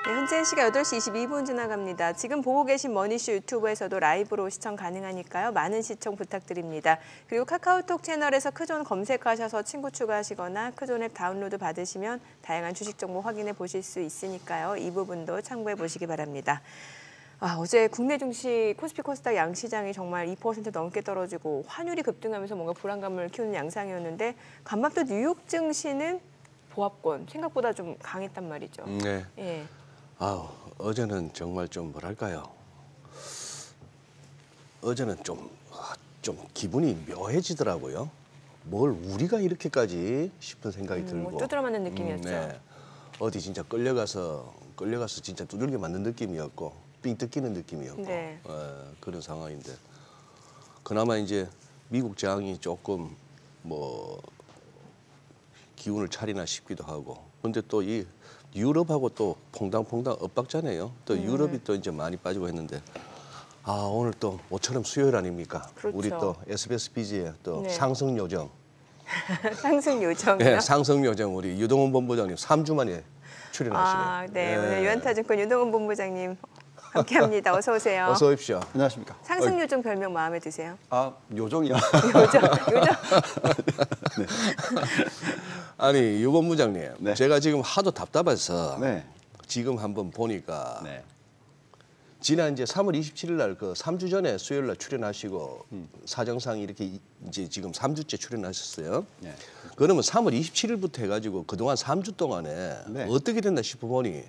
네, 현재 시각 8시 22분 지나갑니다. 지금 보고 계신 머니쇼 유튜브에서도 라이브로 시청 가능하니까요. 많은 시청 부탁드립니다. 그리고 카카오톡 채널에서 크존 검색하셔서 친구 추가하시거나 크존 앱 다운로드 받으시면 다양한 주식 정보 확인해 보실 수 있으니까요. 이 부분도 참고해 보시기 바랍니다. 어제 국내 증시 코스피 코스닥 양시장이 정말 2% 넘게 떨어지고 환율이 급등하면서 뭔가 불안감을 키우는 양상이었는데 간밤도 뉴욕 증시는 보합권 생각보다 좀 강했단 말이죠. 네. 예. 어제는 정말 좀 뭐랄까요? 어제는 좀 기분이 묘해지더라고요. 뭘 우리가 이렇게까지 싶은 생각이 들고. 두드러 맞는 느낌이었죠. 네. 어디 진짜 끌려가서 진짜 두들겨 맞는 느낌이었고 삥 뜯기는 느낌이었고 네. 그런 상황인데 그나마 이제 미국 장이 조금 뭐 기운을 차리나 싶기도 하고. 근데 또 이 유럽하고 또 퐁당퐁당 엇박자네요. 또 유럽이 또 이제 많이 빠지고 했는데 오늘 또 모처럼 수요일 아닙니까? 그렇죠. 우리 또 SBS BG의 또 네. 상승 요정. 상승 요정이요? 네, 상승 요정 우리 유동훈 본부장님 3주 만에 출연하시네요. 네. 오늘 유한타증권 유동훈 본부장님 함께합니다. 어서 오세요. 어서 오십시오. 안녕하십니까. 상승 요정 별명 마음에 드세요? 요정이요. 요정. 네. 아니 유 본부장님, 네. 제가 지금 하도 답답해서 네. 지금 한번 보니까 네. 지난 이제 3월 27일 날 그 3주 전에 수요일 날 출연하시고 사정상 이렇게 이제 지금 3주째 출연하셨어요. 네. 그러면 3월 27일부터 해가지고 그동안 3주 동안에 네. 어떻게 됐나 싶어보니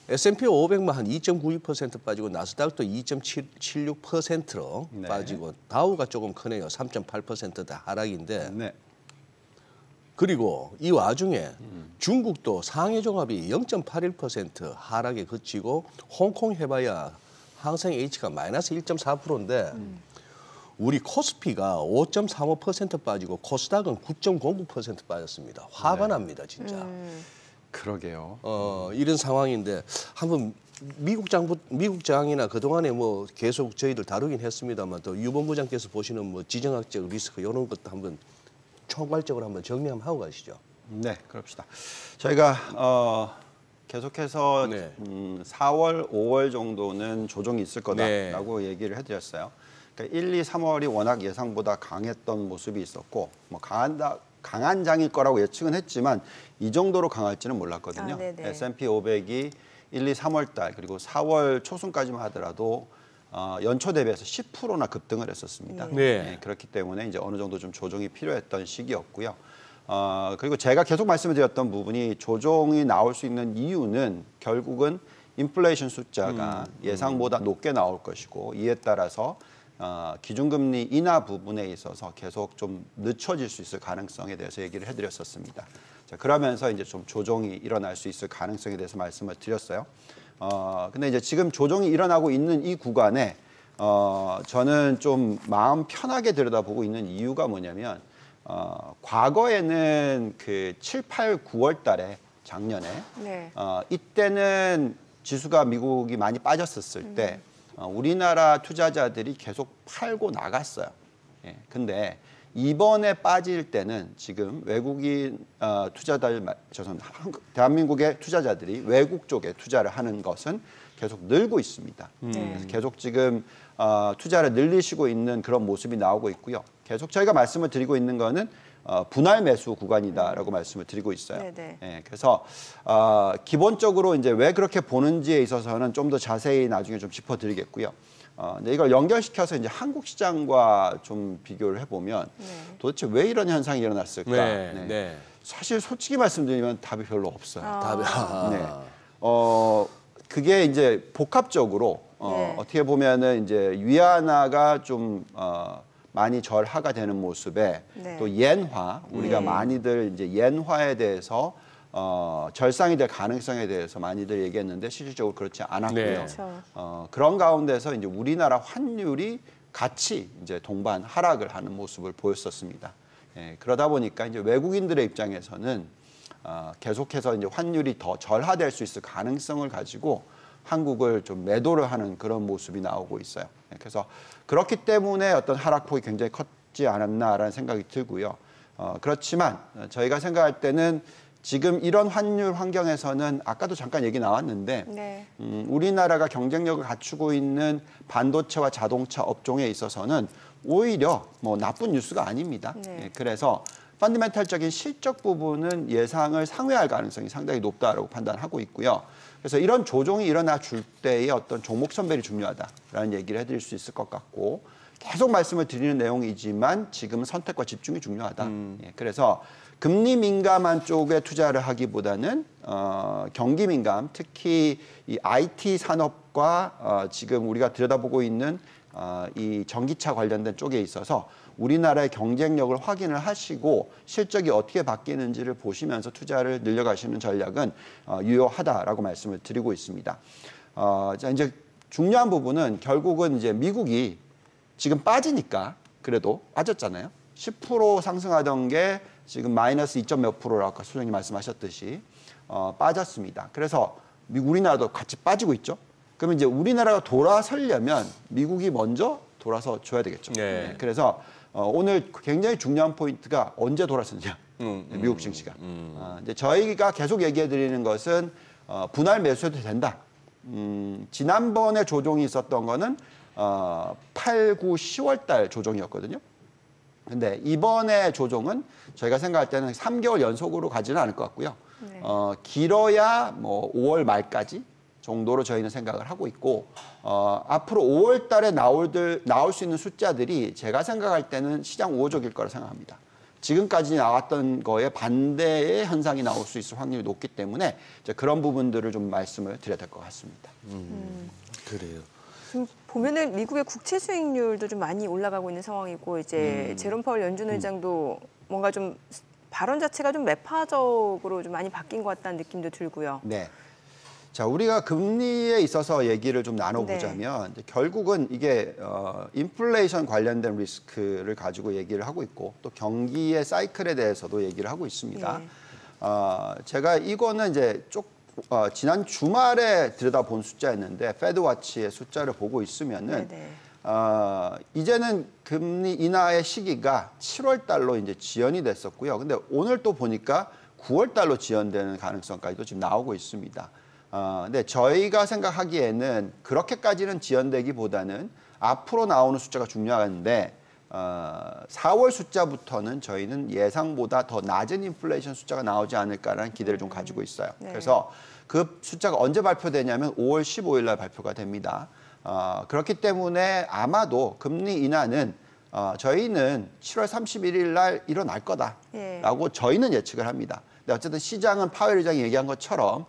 S&P 500만 한 2.92% 빠지고 나스닥도 2.76%로 네. 빠지고 다우가 조금 크네요. 3.8%다 하락인데 네. 그리고 이 와중에 중국도 상해 종합이 0.81% 하락에 그치고 홍콩 해봐야 항생 H가 마이너스 1.4%인데 우리 코스피가 5.35% 빠지고 코스닥은 9.09% 빠졌습니다. 화가 네. 납니다, 진짜. 그러게요. 이런 상황인데 한번 미국 장이나 그동안에 뭐 계속 저희들 다루긴 했습니다만 또 유 본부장께서 보시는 뭐 지정학적 리스크 이런 것도 한번 총괄적으로 한번 정리 한번 하고 가시죠. 네, 그럽시다. 저희가 계속해서 네. 4월, 5월 정도는 조정이 있을 거다라고 네. 얘기를 해드렸어요. 그러니까 1, 2, 3월이 워낙 예상보다 강했던 모습이 있었고 뭐 강한 장일 거라고 예측은 했지만 이 정도로 강할지는 몰랐거든요. S&P 500이 1, 2, 3월 달 그리고 4월 초순까지만 하더라도 연초 대비해서 10%나 급등을 했었습니다. 네. 네, 그렇기 때문에 이제 어느 정도 좀 조정이 필요했던 시기였고요. 그리고 제가 계속 말씀을 드렸던 부분이 조정이 나올 수 있는 이유는 결국은 인플레이션 숫자가 예상보다 높게 나올 것이고 이에 따라서 기준금리 인하 부분에 있어서 계속 좀 늦춰질 수 있을 가능성에 대해서 얘기를 해드렸었습니다. 자, 그러면서 이제 좀 조정이 일어날 수 있을 가능성에 대해서 말씀을 드렸어요. 근데 이제 지금 조정이 일어나고 있는 이 구간에 저는 좀 마음 편하게 들여다보고 있는 이유가 뭐냐면 과거에는 그 7, 8, 9월 달에 작년에 네. 이때는 지수가 미국이 많이 빠졌었을 때 우리나라 투자자들이 계속 팔고 나갔어요. 예, 근데 이번에 빠질 때는 지금 외국인 대한민국의 투자자들이 외국 쪽에 투자를 하는 것은 계속 늘고 있습니다. 그래서 계속 지금 투자를 늘리시고 있는 그런 모습이 나오고 있고요. 계속 저희가 말씀을 드리고 있는 거는 분할 매수 구간이다라고 말씀을 드리고 있어요. 예, 그래서 기본적으로 이제 왜 그렇게 보는지에 있어서는 좀 더 자세히 나중에 좀 짚어드리겠고요. 근데 이걸 연결시켜서 이제 한국 시장과 좀 비교를 해보면 도대체 왜 이런 현상이 일어났을까? 네. 사실 솔직히 말씀드리면 답이 별로 없어요. 답이 그게 이제 복합적으로 어떻게 보면은 이제 위안화가 좀 많이 절하가 되는 모습에 또 엔화 우리가 많이들 이제 엔화에 대해서 절상이 될 가능성에 대해서 많이들 얘기했는데 실질적으로 그렇지 않았고요. 네. 그런 가운데서 이제 우리나라 환율이 같이 이제 동반 하락을 하는 모습을 보였었습니다. 예, 그러다 보니까 이제 외국인들의 입장에서는 계속해서 이제 환율이 더 절하될 수 있을 가능성을 가지고 한국을 좀 매도를 하는 그런 모습이 나오고 있어요. 예, 그래서 그렇기 때문에 어떤 하락폭이 굉장히 컸지 않았나라는 생각이 들고요. 그렇지만 저희가 생각할 때는 지금 이런 환율 환경에서는 아까도 잠깐 얘기 나왔는데 네. 우리나라가 경쟁력을 갖추고 있는 반도체와 자동차 업종에 있어서는 오히려 뭐 나쁜 뉴스가 아닙니다. 네. 예, 그래서 펀더멘탈적인 실적 부분은 예상을 상회할 가능성이 상당히 높다라고 판단하고 있고요. 그래서 이런 조정이 일어나 줄 때의 어떤 종목 선별이 중요하다라는 얘기를 해드릴 수 있을 것 같고 계속 말씀을 드리는 내용이지만 지금은 선택과 집중이 중요하다. 예, 그래서 금리 민감한 쪽에 투자를 하기보다는 경기 민감, 특히 이 IT 산업과 지금 우리가 들여다보고 있는 이 전기차 관련된 쪽에 있어서 우리나라의 경쟁력을 확인을 하시고 실적이 어떻게 바뀌는지를 보시면서 투자를 늘려가시는 전략은 유효하다라고 말씀을 드리고 있습니다. 자, 이제 중요한 부분은 결국은 이제 미국이 지금 빠지니까 그래도 빠졌잖아요. 10% 상승하던 게 지금 마이너스 2점 몇 프로라고 아까 소장님 말씀하셨듯이 빠졌습니다. 그래서 우리나라도 같이 빠지고 있죠. 그러면 이제 우리나라가 돌아서려면 미국이 먼저 돌아서 줘야 되겠죠. 네. 네, 그래서 오늘 굉장히 중요한 포인트가 언제 돌아서느냐. 미국 증시가. 이제 저희가 계속 얘기해 드리는 것은 분할 매수해도 된다. 지난번에 조정이 있었던 거는 8, 9, 10월 달 조정이었거든요. 근데 이번에 조정은 저희가 생각할 때는 3개월 연속으로 가지는 않을 것 같고요. 네. 길어야 뭐 5월 말까지 정도로 저희는 생각을 하고 있고 앞으로 5월 달에 나올 수 있는 숫자들이 제가 생각할 때는 시장 우호적일 거라 생각합니다. 지금까지 나왔던 거에 반대의 현상이 나올 수 있을 확률이 높기 때문에 이제 그런 부분들을 좀 말씀을 드려야 될 것 같습니다. 그래요. 지금 보면은 미국의 국채 수익률도 좀 많이 올라가고 있는 상황이고 이제 제롬 파월 연준 의장도 뭔가 좀 발언 자체가 좀 매파적으로 좀 많이 바뀐 것 같다는 느낌도 들고요. 네. 자, 우리가 금리에 있어서 얘기를 좀 나눠보자면 이제 결국은 이게 인플레이션 관련된 리스크를 가지고 얘기를 하고 있고 또 경기의 사이클에 대해서도 얘기를 하고 있습니다. 제가 이거는 이제 지난 주말에 들여다본 숫자였는데 페드와치의 숫자를 보고 있으면은 이제는 금리 인하의 시기가 7월 달로 이제 지연이 됐었고요. 근데 오늘 또 보니까 9월 달로 지연되는 가능성까지도 지금 나오고 있습니다. 근데 저희가 생각하기에는 그렇게까지는 지연되기보다는 앞으로 나오는 숫자가 중요한데 4월 숫자부터는 저희는 예상보다 더 낮은 인플레이션 숫자가 나오지 않을까라는 기대를 좀 가지고 있어요. 네. 그래서 그 숫자가 언제 발표되냐면 5월 15일 날 발표가 됩니다. 그렇기 때문에 아마도 금리 인하는 저희는 7월 31일 날 일어날 거다라고 저희는 예측을 합니다. 근데 어쨌든 시장은 파웰 의장이 얘기한 것처럼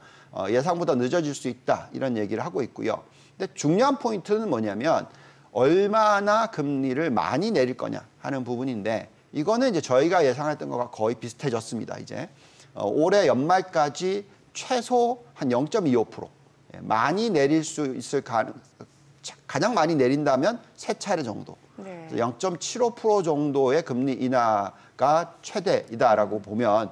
예상보다 늦어질 수 있다 이런 얘기를 하고 있고요. 근데 중요한 포인트는 뭐냐면 얼마나 금리를 많이 내릴 거냐 하는 부분인데 이거는 이제 저희가 예상했던 것과 거의 비슷해졌습니다. 이제 올해 연말까지 최소 한 0.25% 많이 내릴 수 있을 가장 많이 내린다면 3차례 정도. 네. 0.75% 정도의 금리 인하가 최대이다라고 보면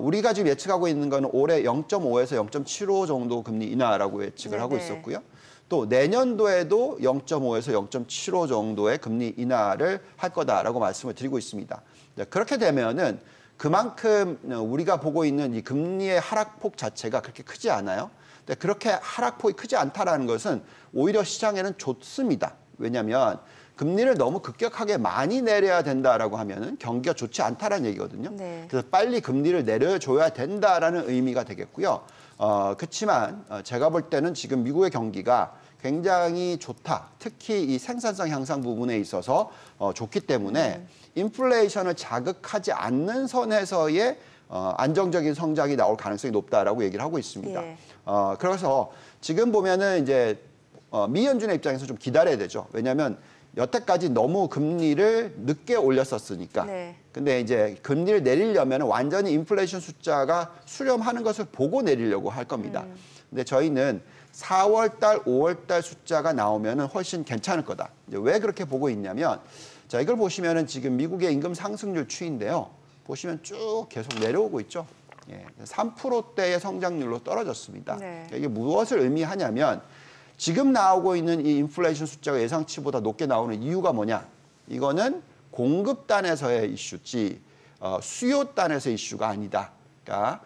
우리가 지금 예측하고 있는 거는 올해 0.5에서 0.75 정도 금리 인하라고 예측을 하고 있었고요. 또 내년도에도 0.5에서 0.75 정도의 금리 인하를 할 거다라고 말씀을 드리고 있습니다. 그렇게 되면은 그만큼 우리가 보고 있는 이 금리의 하락폭 자체가 그렇게 크지 않아요. 근데 그렇게 하락폭이 크지 않다라는 것은 오히려 시장에는 좋습니다. 왜냐하면 금리를 너무 급격하게 많이 내려야 된다라고 하면은 경기가 좋지 않다라는 얘기거든요. 네. 그래서 빨리 금리를 내려줘야 된다라는 의미가 되겠고요. 그렇지만 제가 볼 때는 지금 미국의 경기가 굉장히 좋다. 특히 이 생산성 향상 부분에 있어서 좋기 때문에 인플레이션을 자극하지 않는 선에서의 안정적인 성장이 나올 가능성이 높다라고 얘기를 하고 있습니다. 예. 그래서 지금 보면은 이제 미 연준의 입장에서 좀 기다려야 되죠. 왜냐하면 여태까지 너무 금리를 늦게 올렸었으니까. 네. 근데 이제 금리를 내리려면 완전히 인플레이션 숫자가 수렴하는 것을 보고 내리려고 할 겁니다. 근데 저희는 4월 달, 5월 달 숫자가 나오면은 훨씬 괜찮을 거다. 이제 왜 그렇게 보고 있냐면 자, 이걸 보시면은 지금 미국의 임금 상승률 추이인데요. 보시면 쭉 계속 내려오고 있죠. 3%대의 성장률로 떨어졌습니다. 네. 이게 무엇을 의미하냐면 지금 나오고 있는 이 인플레이션 숫자가 예상치보다 높게 나오는 이유가 뭐냐? 이거는 공급단에서의 이슈지 수요단에서의 이슈가 아니다. 그러니까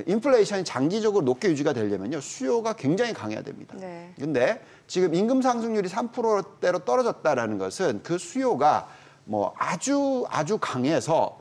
인플레이션이 장기적으로 높게 유지가 되려면요. 수요가 굉장히 강해야 됩니다. 네. 근데 지금 임금 상승률이 3%대로 떨어졌다라는 것은 그 수요가 뭐 아주 강해서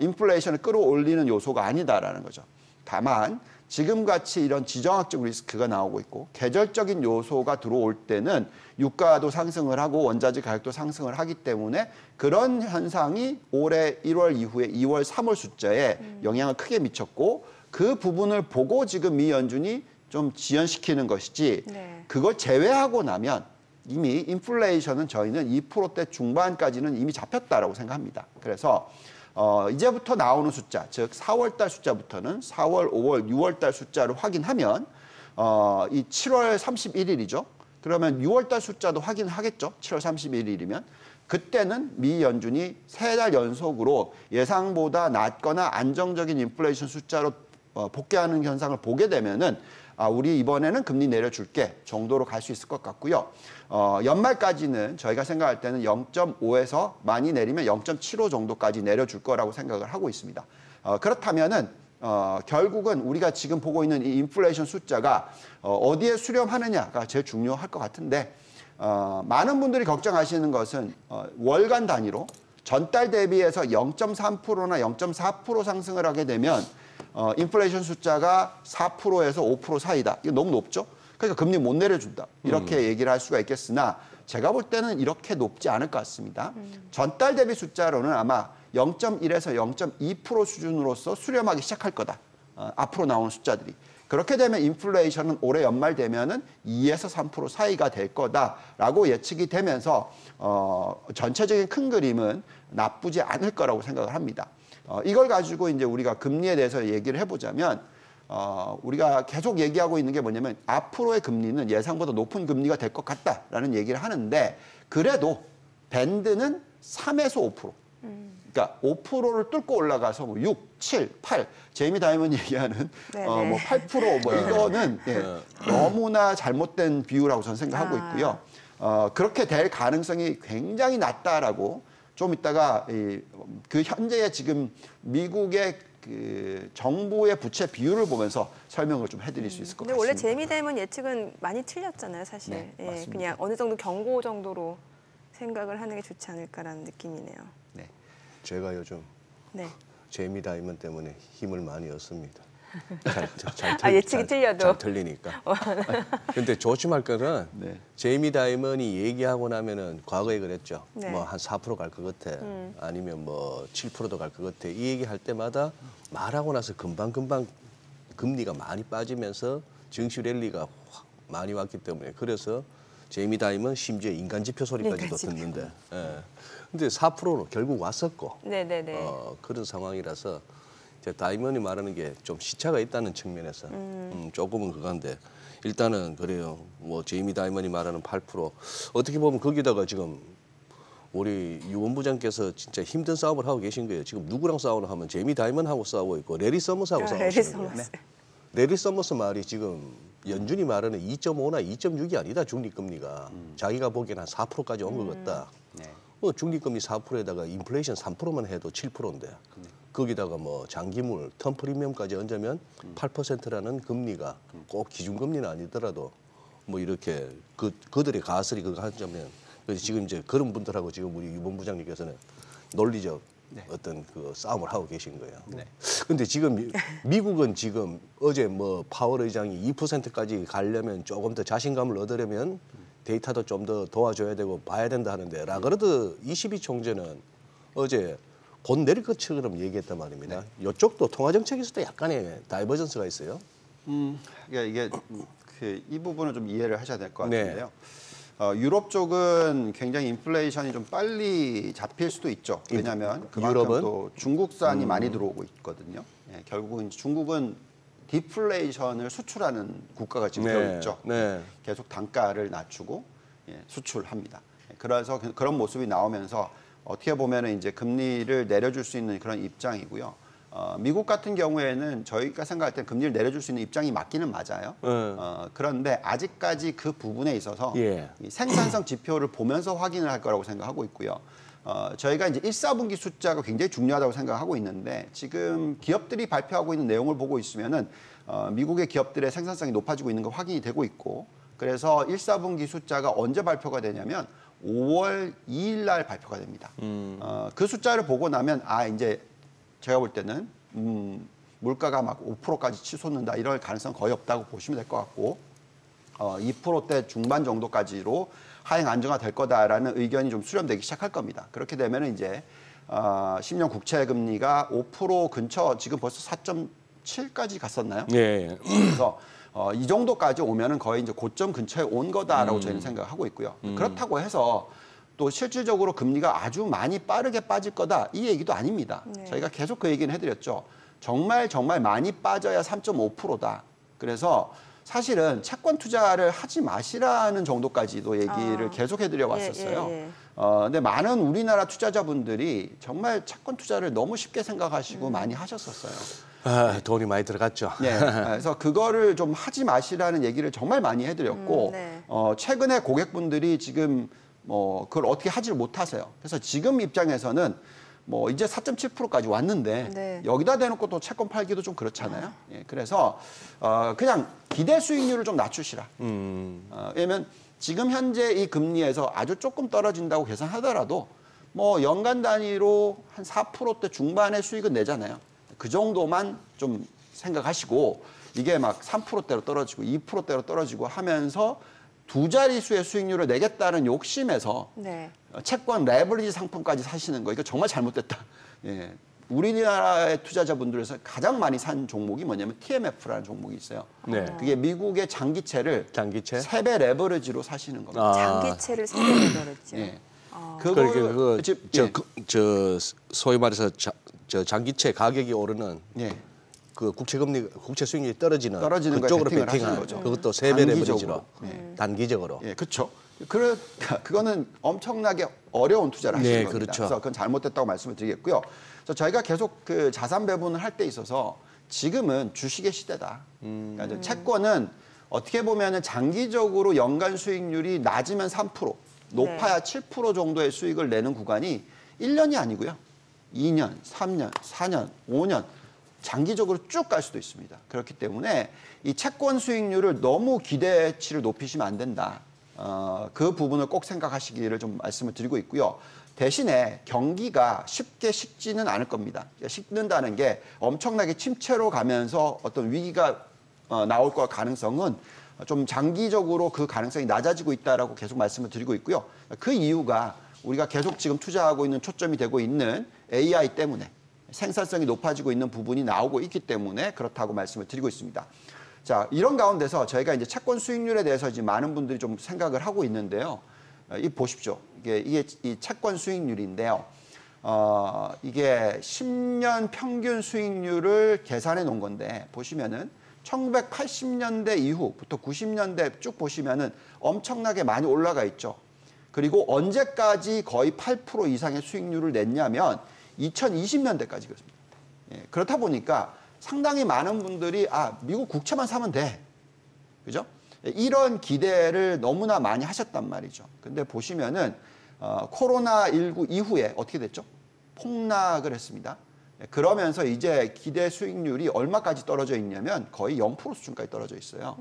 인플레이션을 끌어올리는 요소가 아니다라는 거죠. 다만 지금같이 이런 지정학적 리스크가 나오고 있고 계절적인 요소가 들어올 때는 유가도 상승을 하고 원자재 가격도 상승을 하기 때문에 그런 현상이 올해 1월 이후에 2월, 3월 숫자에 영향을 크게 미쳤고 그 부분을 보고 지금 미 연준이 좀 지연시키는 것이지 네. 그걸 제외하고 나면 이미 인플레이션은 저희는 2%대 중반까지는 이미 잡혔다라고 생각합니다. 그래서 이제부터 나오는 숫자, 즉 4월 달 숫자부터는 4월, 5월, 6월 달 숫자를 확인하면 이 7월 31일이죠. 그러면 6월 달 숫자도 확인하겠죠. 7월 31일이면. 그때는 미 연준이 3달 연속으로 예상보다 낮거나 안정적인 인플레이션 숫자로 복귀하는 현상을 보게 되면은 우리 이번에는 금리 내려줄게 정도로 갈 수 있을 것 같고요. 연말까지는 저희가 생각할 때는 0.5에서 많이 내리면 0.75 정도까지 내려줄 거라고 생각을 하고 있습니다. 그렇다면은 결국은 우리가 지금 보고 있는 이 인플레이션 숫자가 어디에 수렴하느냐가 제일 중요할 것 같은데 많은 분들이 걱정하시는 것은 월간 단위로 전달 대비해서 0.3%나 0.4% 상승을 하게 되면 인플레이션 숫자가 4%에서 5% 사이다. 이거 너무 높죠? 그러니까 금리 못 내려준다. 이렇게 얘기를 할 수가 있겠으나 제가 볼 때는 이렇게 높지 않을 것 같습니다. 전달 대비 숫자로는 아마 0.1에서 0.2% 수준으로서 수렴하기 시작할 거다. 앞으로 나오는 숫자들이. 그렇게 되면 인플레이션은 올해 연말 되면은 2에서 3% 사이가 될 거다라고 예측이 되면서 전체적인 큰 그림은 나쁘지 않을 거라고 생각을 합니다. 이걸 가지고 이제 우리가 금리에 대해서 얘기를 해보자면 우리가 계속 얘기하고 있는 게 뭐냐면 앞으로의 금리는 예상보다 높은 금리가 될 것 같다라는 얘기를 하는데 그래도 밴드는 3에서 5%. 그러니까 5%를 뚫고 올라가서 뭐 6, 7, 8 제이미 다이먼이 얘기하는 뭐 8% 뭐 이거는 너무나 잘못된 비유라고 저는 생각하고 있고요. 그렇게 될 가능성이 굉장히 낮다라고 좀 이따가 그 현재의 지금 미국의 그 정부의 부채 비율을 보면서 설명을 좀 해드릴 수 있을 것 근데 같습니다. 원래 제이미 다이먼 예측은 많이 틀렸잖아요, 사실. 네, 예, 맞습니다. 그냥 어느 정도 경고 정도로 생각을 하는 게 좋지 않을까라는 느낌이네요. 네. 제가 요즘 네. 제이미 다이먼 때문에 힘을 많이 얻습니다. 예측이 틀려도. 잘 틀리니까. 근데 조심할 거는 네. 제이미 다이먼이 얘기하고 나면은 과거에 그랬죠. 네. 뭐 한 4% 갈 것 같아. 아니면 뭐 7%도 갈 것 같아. 이 얘기할 때마다 말하고 나서 금방 금리가 많이 빠지면서 증시 랠리가 확 많이 왔기 때문에 그래서 제이미 다이먼 심지어 인간 지표 소리까지도 인간 지표. 듣는데. 예. 근데 4%로 결국 왔었고. 네네네. 그런 상황이라서 이제 다이먼이 말하는 게 좀 시차가 있다는 측면에서 조금은 그건데 일단은 그래요. 뭐 제이미 다이먼이 말하는 8% 어떻게 보면 거기다가 지금 우리 유 본부장께서 진짜 힘든 싸움을 하고 계신 거예요. 지금 누구랑 싸우나 하면 제이미 다이먼하고 싸우고 있고 레리 서머스하고 싸우고 레리 있는 거예요. 서머스. 레리 서머스 말이 지금 연준이 말하는 2.5나 2.6이 아니다. 중립금리가 자기가 보기에는 한 4%까지 온 것 같다. 네. 뭐 중립금리 4%에다가 인플레이션 3%만 해도 7%인데 거기다가 뭐 장기물, 텀 프리미엄까지 얹으면 8%라는 금리가 꼭 기준금리는 아니더라도 뭐 이렇게 그들의 가설이 그거 하자면 그래서 지금 이제 그런 분들하고 지금 우리 유 본부장님께서는 논리적 어떤 그 싸움을 하고 계신 거예요. 근데 지금 미국은 지금 어제 뭐 파월 의장이 2%까지 가려면 조금 더 자신감을 얻으려면 데이터도 좀 더 도와줘야 되고 봐야 된다 하는데 라가르드 22 총재는 어제 곧 내릴 것처럼 얘기했단 말입니다. 이쪽도 통화 정책에서도 약간의 다이버전스가 있어요. 그러니까 이게 이 부분을 좀 이해를 하셔야 될 것 네. 같은데요. 유럽 쪽은 굉장히 인플레이션이 좀 빨리 잡힐 수도 있죠. 왜냐하면 그만큼 유럽은? 또 중국산이 많이 들어오고 있거든요. 예, 결국은 중국은 디플레이션을 수출하는 국가가 지금 되어 있죠. 네. 계속 단가를 낮추고 수출합니다. 그래서 그런 모습이 나오면서 어떻게 보면은 이제 금리를 내려줄 수 있는 그런 입장이고요. 미국 같은 경우에는 저희가 생각할 때 금리를 내려줄 수 있는 입장이 맞기는 맞아요. 그런데 아직까지 그 부분에 있어서 예. 이 생산성 지표를 보면서 확인을 할 거라고 생각하고 있고요. 저희가 이제 1, 4분기 숫자가 굉장히 중요하다고 생각하고 있는데 지금 기업들이 발표하고 있는 내용을 보고 있으면은 미국의 기업들의 생산성이 높아지고 있는 거 확인이 되고 있고 그래서 1, 4분기 숫자가 언제 발표가 되냐면 5월 2일 날 발표가 됩니다. 그 숫자를 보고 나면 이제 제가 볼 때는 물가가 막 5%까지 치솟는다 이럴 가능성 거의 없다고 보시면 될 것 같고 2%대 중반 정도까지로 하행 안정화될 거다라는 의견이 좀 수렴되기 시작할 겁니다. 그렇게 되면 이제 10년 국채 금리가 5% 근처 지금 벌써 4.7까지 갔었나요? 네. 그래서 이 정도까지 오면은 거의 이제 고점 근처에 온 거다라고 저희는 생각하고 있고요. 그렇다고 해서 또 실질적으로 금리가 아주 많이 빠르게 빠질 거다 이 얘기도 아닙니다. 네. 저희가 계속 그 얘기는 해드렸죠. 정말 많이 빠져야 3.5%다. 그래서 사실은 채권 투자를 하지 마시라는 정도까지도 얘기를 계속 해드려 왔었어요. 근데 많은 우리나라 투자자분들이 정말 채권 투자를 너무 쉽게 생각하시고 많이 하셨었어요. 돈이 많이 들어갔죠. 네, 그래서 그거를 좀 하지 마시라는 얘기를 정말 많이 해드렸고 네. 최근에 고객분들이 지금 그걸 어떻게 하지를 못하세요. 그래서 지금 입장에서는 이제 4.7%까지 왔는데 네. 여기다 대놓고 또 채권 팔기도 좀 그렇잖아요. 예, 그래서 그냥 기대 수익률을 좀 낮추시라. 왜냐면 지금 현재 이 금리에서 아주 조금 떨어진다고 계산하더라도 연간 단위로 한 4%대 중반의 수익은 내잖아요. 그 정도만 좀 생각하시고 이게 막 3%대로 떨어지고 2%대로 떨어지고 하면서 두 자릿수의 수익률을 내겠다는 욕심에서 네. 채권 레버리지 상품까지 사시는 거 이거 정말 잘못됐다. 예. 우리나라의 투자자분들에서 가장 많이 산 종목이 뭐냐면 TMF라는 종목이 있어요. 네. 그게 미국의 장기채를 장기채? 3배 레버리지로 사시는 겁니다. 장기채를 3배 벌었죠. 예. 소위 말해서 장기채 가격이 오르는 예. 그 국채 수익률이 떨어지는 거에 그쪽으로 베팅을 베팅한 하시는 거죠. 그것도 3배 레버리지로 단기적으로. 예, 그렇죠. 그거는 엄청나게 어려운 투자를 하시는 네, 겁니다. 그렇죠. 그래서 그건 잘못됐다고 말씀을 드리겠고요. 그래서 저희가 계속 그 자산 배분을 할 때 있어서 지금은 주식의 시대다. 그러니까 이제 채권은 어떻게 보면은 장기적으로 연간 수익률이 낮으면 3%, 높아야 7% 정도의 수익을 내는 구간이 1년이 아니고요. 2년, 3년, 4년, 5년 장기적으로 쭉 갈 수도 있습니다. 그렇기 때문에 이 채권 수익률을 너무 기대치를 높이시면 안 된다. 그 부분을 꼭 생각하시기를 좀 말씀을 드리고 있고요. 대신에 경기가 쉽게 식지는 않을 겁니다. 식는다는 게 엄청나게 침체로 가면서 어떤 위기가 나올 것 가능성은 좀 장기적으로 그 가능성이 낮아지고 있다라고 계속 말씀을 드리고 있고요. 그 이유가 우리가 계속 지금 투자하고 있는 초점이 되고 있는 AI 때문에 생산성이 높아지고 있는 부분이 나오고 있기 때문에 그렇다고 말씀을 드리고 있습니다. 자, 이런 가운데서 저희가 이제 채권 수익률에 대해서 이제 많은 분들이 좀 생각을 하고 있는데요. 이 보십시오. 이게 이 채권 수익률인데요. 이게 10년 평균 수익률을 계산해 놓은 건데 보시면은 1980년대 이후부터 90년대 쭉 보시면은 엄청나게 많이 올라가 있죠. 그리고 언제까지 거의 8% 이상의 수익률을 냈냐면 2020년대까지 그렇습니다. 예, 그렇다 보니까 상당히 많은 분들이 미국 국채만 사면 돼. 그죠? 이런 기대를 너무나 많이 하셨단 말이죠. 근데 보시면은 코로나19 이후에 어떻게 됐죠? 폭락을 했습니다. 그러면서 이제 기대 수익률이 얼마까지 떨어져 있냐면 거의 0% 수준까지 떨어져 있어요.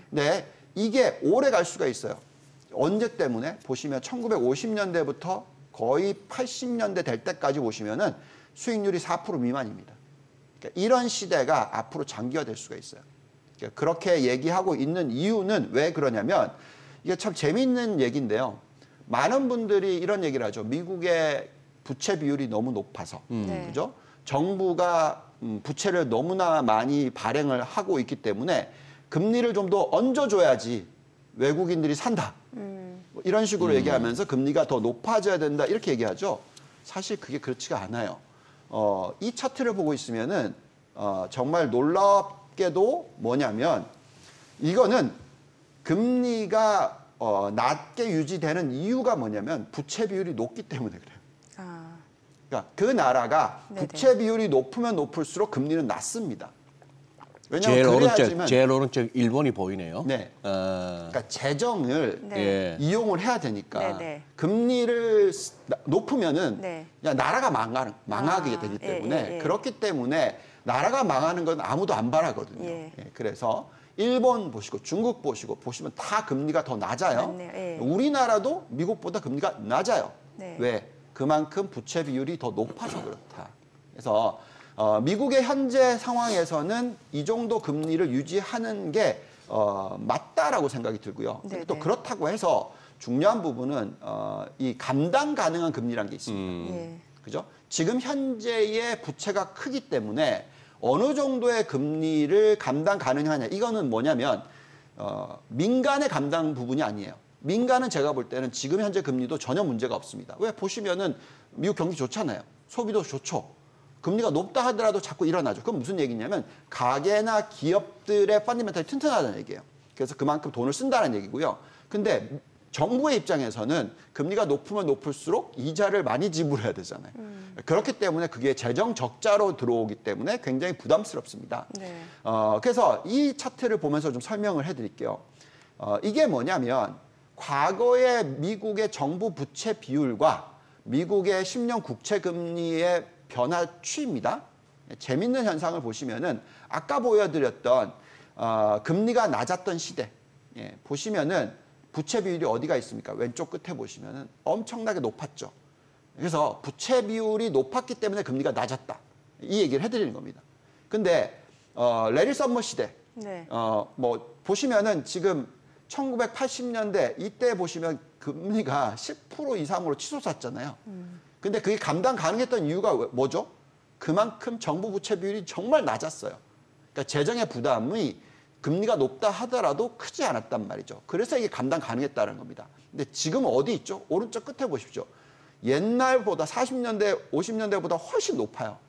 네, 이게 오래 갈 수가 있어요. 언제 때문에? 보시면 1950년대부터 거의 80년대 될 때까지 보시면은 수익률이 4% 미만입니다. 그러니까 이런 시대가 앞으로 장기화될 수가 있어요. 그러니까 그렇게 얘기하고 있는 이유는 왜 그러냐면 이게 참 재미있는 얘기인데요. 많은 분들이 이런 얘기를 하죠. 미국의 부채 비율이 너무 높아서, 그죠? 정부가 부채를 너무나 많이 발행을 하고 있기 때문에 금리를 좀 더 얹어줘야지 외국인들이 산다. 뭐 이런 식으로 얘기하면서 금리가 더 높아져야 된다. 이렇게 얘기하죠. 사실 그게 그렇지가 않아요. 이 차트를 보고 있으면은 정말 놀랍게도 뭐냐면 이거는 금리가 낮게 유지되는 이유가 뭐냐면 부채 비율이 높기 때문에 그래요. 그러니까 그 나라가 네네. 부채 비율이 높으면 높을수록 금리는 낮습니다. 왜냐하면 그래야지만 제일 오른쪽 일본이 보이네요. 네. 그러니까 재정을 네. 이용을 해야 되니까 네, 네. 금리를 높으면은 네. 그냥 나라가 망하게 되기 때문에 그렇기 때문에 나라가 망하는 건 아무도 안 바라거든요. 예. 그래서 일본 보시고 중국 보시면 다 금리가 더 낮아요. 맞네요. 예. 우리나라도 미국보다 금리가 낮아요. 네. 왜? 그만큼 부채 비율이 더 높아서 그렇다. 그래서 미국의 현재 상황에서는 이 정도 금리를 유지하는 게 맞다라고 생각이 들고요. 네, 또 네. 그렇다고 해서 중요한 부분은 이 감당 가능한 금리라는 게 있습니다. 예. 그죠? 지금 현재의 부채가 크기 때문에 어느 정도의 금리를 감당 가능하냐. 이거는 뭐냐면 민간의 감당 부분이 아니에요. 민간은 제가 볼 때는 지금 현재 금리도 전혀 문제가 없습니다. 왜? 보시면은 미국 경기 좋잖아요. 소비도 좋죠. 금리가 높다 하더라도 자꾸 일어나죠. 그건 무슨 얘기냐면 가계나 기업들의 펀더멘털이 튼튼하다는 얘기예요. 그래서 그만큼 돈을 쓴다는 얘기고요. 근데 정부의 입장에서는 금리가 높으면 높을수록 이자를 많이 지불해야 되잖아요. 그렇기 때문에 그게 재정 적자로 들어오기 때문에 굉장히 부담스럽습니다. 네. 그래서 이 차트를 보면서 좀 설명을 해드릴게요. 이게 뭐냐면 과거의 미국의 정부 부채 비율과 미국의 10년 국채 금리의 변화 추이입니다. 재밌는 현상을 보시면은 아까 보여드렸던 금리가 낮았던 시대 보시면은 부채 비율이 어디가 있습니까? 왼쪽 끝에 보시면은 엄청나게 높았죠. 그래서 부채 비율이 높았기 때문에 금리가 낮았다. 이 얘기를 해드리는 겁니다. 근데 레리 썸머 시대 네. 뭐 보시면은 지금 1980년대 이때 보시면 금리가 10% 이상으로 치솟았잖아요. 근데 그게 감당 가능했던 이유가 뭐죠? 그만큼 정부 부채 비율이 정말 낮았어요. 그러니까 재정의 부담이 금리가 높다 하더라도 크지 않았단 말이죠. 그래서 이게 감당 가능했다는 겁니다. 근데 지금 어디 있죠? 오른쪽 끝에 보십시오. 옛날보다 40년대, 50년대보다 훨씬 높아요.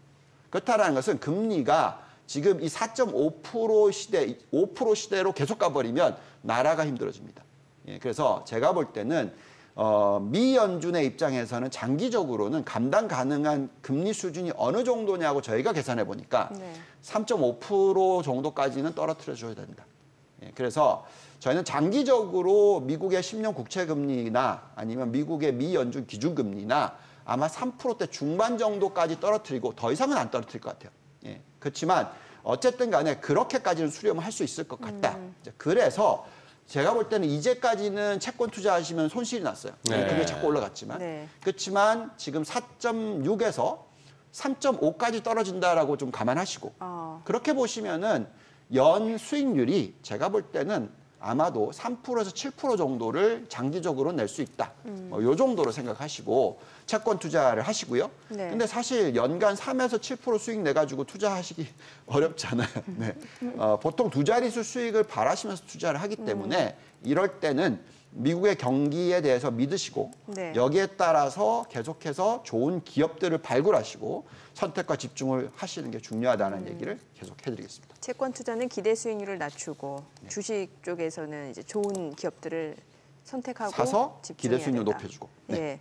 그렇다는 것은 금리가 지금 이 4.5% 시대, 5% 시대로 계속 가버리면 나라가 힘들어집니다. 그래서 제가 볼 때는 미 연준의 입장에서는 장기적으로는 감당 가능한 금리 수준이 어느 정도냐고 저희가 계산해 보니까 네. 3.5% 정도까지는 떨어뜨려 줘야 된다. 그래서 저희는 장기적으로 미국의 10년 국채 금리나 아니면 미국의 미 연준 기준 금리나 아마 3%대 중반 정도까지 떨어뜨리고 더 이상은 안 떨어뜨릴 것 같아요. 그렇지만 어쨌든 간에 그렇게까지는 수렴을 할 수 있을 것 같다. 그래서 제가 볼 때는 이제까지는 채권 투자하시면 손실이 났어요. 네. 그게 자꾸 올라갔지만. 네. 그렇지만 지금 4.6에서 3.5까지 떨어진다라고 좀 감안하시고 그렇게 보시면은 연 수익률이 제가 볼 때는 아마도 3%에서 7% 정도를 장기적으로 낼 수 있다. 요 정도로 생각하시고 채권 투자를 하시고요. 네. 근데 사실 연간 3에서 7% 수익 내가지고 투자하시기 어렵잖아요. 네. 보통 두 자릿수 수익을 바라시면서 투자를 하기 때문에 이럴 때는 미국의 경기에 대해서 믿으시고 네. 여기에 따라서 계속해서 좋은 기업들을 발굴하시고 선택과 집중을 하시는 게 중요하다는 얘기를 계속 해드리겠습니다. 채권 투자는 기대 수익률을 낮추고 네. 주식 쪽에서는 이제 좋은 기업들을 선택하고 사서 집중해야 기대 수익률 된다. 높여주고. 예.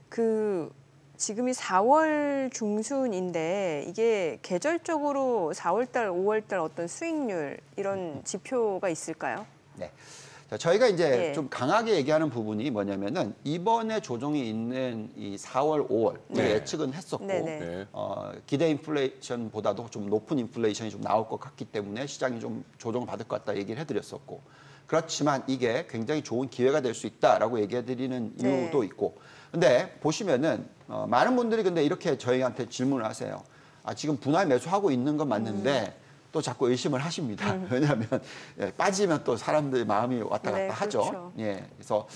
그 지금이 4월 중순인데 이게 계절적으로 4월달, 5월달 어떤 수익률 이런 지표가 있을까요? 네. 자, 저희가 이제 예. 좀 강하게 얘기하는 부분이 뭐냐면은 이번에 조정이 있는 이 4월, 5월 네. 예측은 했었고 네네. 네. 기대 인플레이션보다도 좀 높은 인플레이션이 좀 나올 것 같기 때문에 시장이 좀 조정을 받을 것 같다 얘기를 해드렸었고 그렇지만 이게 굉장히 좋은 기회가 될 수 있다라고 얘기해드리는 네. 이유도 있고 근데 보시면은 많은 분들이 근데 이렇게 저희한테 질문을 하세요. 지금 분할 매수하고 있는 건 맞는데 또 자꾸 의심을 하십니다. 왜냐하면 빠지면 또 사람들의 마음이 왔다 갔다 네, 하죠. 그렇죠. 그래서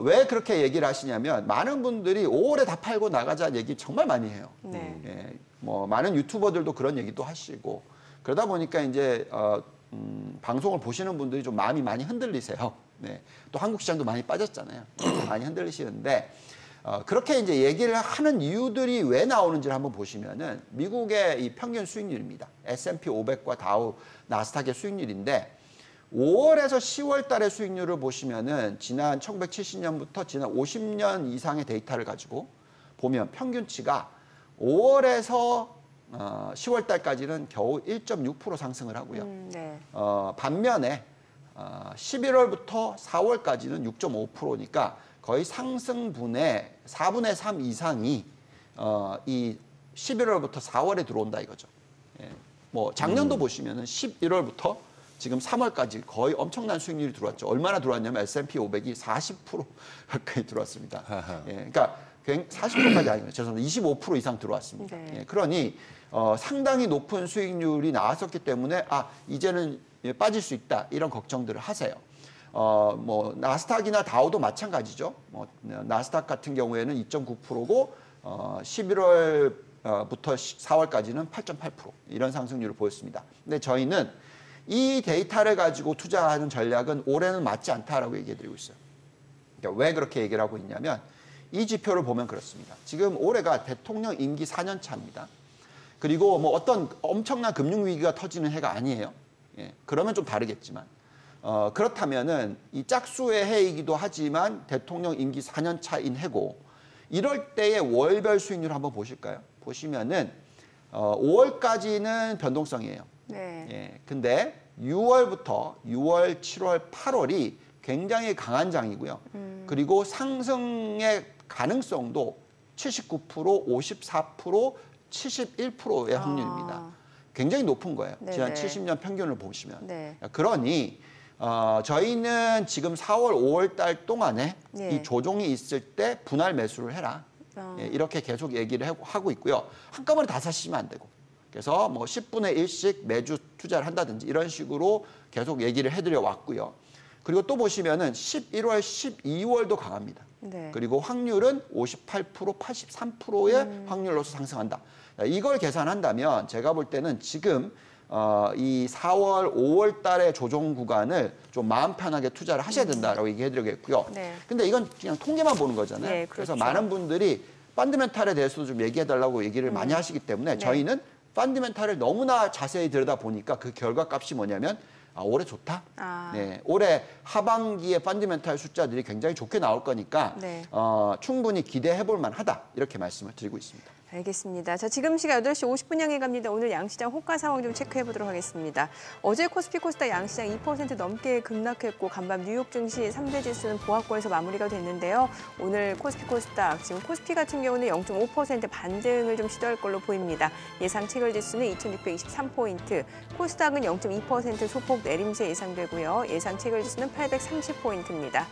왜 그렇게 얘기를 하시냐면 많은 분들이 5월에 다 팔고 나가자는 얘기 정말 많이 해요. 네. 뭐 많은 유튜버들도 그런 얘기도 하시고 그러다 보니까 이제 방송을 보시는 분들이 좀 마음이 많이 흔들리세요. 또 한국 시장도 많이 빠졌잖아요. 많이 흔들리시는데 그렇게 이제 얘기를 하는 이유들이 왜 나오는지를 한번 보시면은 미국의 이 평균 수익률입니다. S&P 500과 다우 나스닥의 수익률인데 5월에서 10월 달의 수익률을 보시면은 지난 1970년부터 지난 50년 이상의 데이터를 가지고 보면 평균치가 5월에서 10월 달까지는 겨우 1.6% 상승을 하고요. 네. 반면에 11월부터 4월까지는 6.5%니까 거의 상승분의 4분의 3 이상이 이 11월부터 4월에 들어온다 이거죠. 예. 뭐 작년도 보시면은 11월부터 지금 3월까지 거의 엄청난 수익률이 들어왔죠. 얼마나 들어왔냐면 S&P 500이 40% 가까이 들어왔습니다. 예. 그러니까 40%까지 아니고요. 죄송합니다. 25% 이상 들어왔습니다. 네. 예. 그러니 상당히 높은 수익률이 나왔었기 때문에 이제는 빠질 수 있다 이런 걱정들을 하세요. 뭐 나스닥이나 다우도 마찬가지죠. 나스닥 같은 경우에는 2.9%고 11월부터 4월까지는 8.8% 이런 상승률을 보였습니다. 근데 저희는 이 데이터를 가지고 투자하는 전략은 올해는 맞지 않다라고 얘기해드리고 있어요. 그러니까 왜 그렇게 얘기를 하고 있냐면 이 지표를 보면 그렇습니다. 지금 올해가 대통령 임기 4년 차입니다. 그리고 뭐 어떤 엄청난 금융위기가 터지는 해가 아니에요. 예, 그러면 좀 다르겠지만 그렇다면은 이 짝수의 해이기도 하지만 대통령 임기 4년 차인 해고 이럴 때의 월별 수익률 한번 보실까요? 보시면은 5월까지는 변동성이에요. 네. 예, 근데 6월부터 6월, 7월, 8월이 굉장히 강한 장이고요. 그리고 상승의 가능성도 79%, 54%, 71%의 확률입니다. 굉장히 높은 거예요. 네네. 지난 70년 평균을 보시면. 네. 그러니 저희는 지금 4월, 5월 달 동안에 네. 이 조정이 있을 때 분할 매수를 해라. 예, 이렇게 계속 얘기를 하고 있고요. 한꺼번에 다 사시면 안 되고. 그래서 뭐 10분의 1씩 매주 투자를 한다든지 이런 식으로 계속 얘기를 해드려 왔고요. 그리고 또 보시면은 11월, 12월도 강합니다. 네. 그리고 확률은 58%, 83%의 확률로서 상승한다. 이걸 계산한다면 제가 볼 때는 지금 이 4월, 5월 달의 조정 구간을 좀 마음 편하게 투자를 하셔야 된다라고 얘기해드리겠고요. 네. 근데 이건 그냥 통계만 보는 거잖아요. 네, 그래서 그렇죠. 많은 분들이 펀드멘탈에 대해서도 좀 얘기해달라고 얘기를 많이 하시기 때문에 네. 저희는 펀드멘탈을 너무나 자세히 들여다보니까 그 결과값이 뭐냐면 올해 좋다. 네, 올해 하반기에 펀드멘탈 숫자들이 굉장히 좋게 나올 거니까 네. 충분히 기대해볼 만하다 이렇게 말씀을 드리고 있습니다. 알겠습니다. 자, 지금 시각 8시 50분 향해 갑니다. 오늘 양시장 호가 상황 좀 체크해 보도록 하겠습니다. 어제 코스피 코스닥 양시장 2% 넘게 급락했고 간밤 뉴욕 증시 3대 지수는 보합권에서 마무리가 됐는데요. 오늘 코스피 코스닥 지금 코스피 같은 경우는 0.5% 반등을 좀 시도할 걸로 보입니다. 예상 체결 지수는 2623포인트, 코스닥은 0.2% 소폭 내림세 예상되고요. 예상 체결 지수는 830포인트입니다.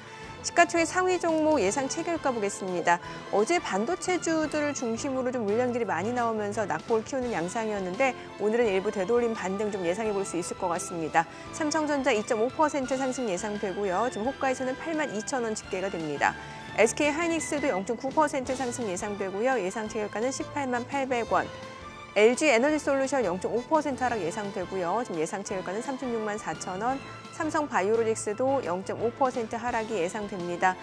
시가총액 상위 종목 예상 체결가 보겠습니다. 어제 반도체주들을 중심으로 좀 물량들이 많이 나오면서 낙폭을 키우는 양상이었는데 오늘은 일부 되돌림 반등 좀 예상해 볼 수 있을 것 같습니다. 삼성전자 2.5% 상승 예상되고요. 지금 호가에서는 82,000원 집계가 됩니다. SK 하이닉스도 0.9% 상승 예상되고요. 예상 체결가는 188,800원. LG 에너지솔루션 0.5% 하락 예상되고요. 지금 예상 체결가는 364,000원. 삼성 바이오로직스도 0.5% 하락이 예상됩니다.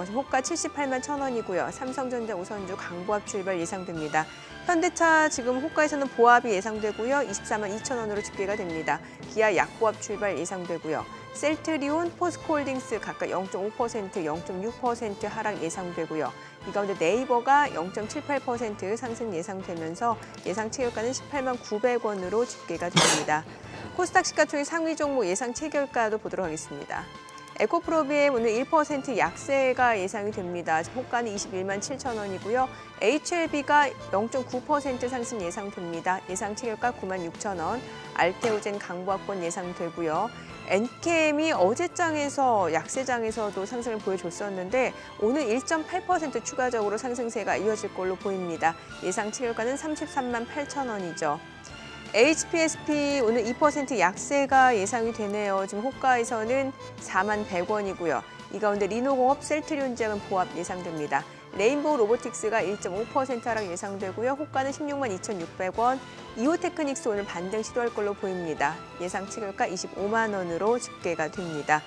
지금 호가 781,000원이고요. 삼성전자 우선주 강보합 출발 예상됩니다. 현대차 지금 호가에서는 보합이 예상되고요. 242,000원으로 집계가 됩니다. 기아 약보합 출발 예상되고요. 셀트리온, 포스코홀딩스 각각 0.5%, 0.6% 하락 예상되고요. 이 가운데 네이버가 0.78% 상승 예상되면서 예상 체결가는 189,900원으로 집계가 됩니다. 코스닥 시가총액 상위 종목 예상 체결가도 보도록 하겠습니다. 에코프로비엠 오늘 1% 약세가 예상이 됩니다. 호가는 217,000원이고요. HLB가 0.9% 상승 예상됩니다. 예상 체결가 96,000원. 알테오젠 강보합권 예상되고요. 엔케엠이 어제장에서 약세장에서도 상승을 보여줬었는데 오늘 1.8% 추가적으로 상승세가 이어질 걸로 보입니다. 예상 체결가는 338,000원이죠. HPSP 오늘 2% 약세가 예상이 되네요. 지금 호가에서는 41,100원이고요. 이 가운데 리노공업, 셀트리온제약은 보합 예상됩니다. 레인보우 로보틱스가 1.5% 하락 예상되고요. 호가는 162,600원. 이오테크닉스 오늘 반등 시도할 걸로 보입니다. 예상 체결가 25만 원으로 집계가 됩니다.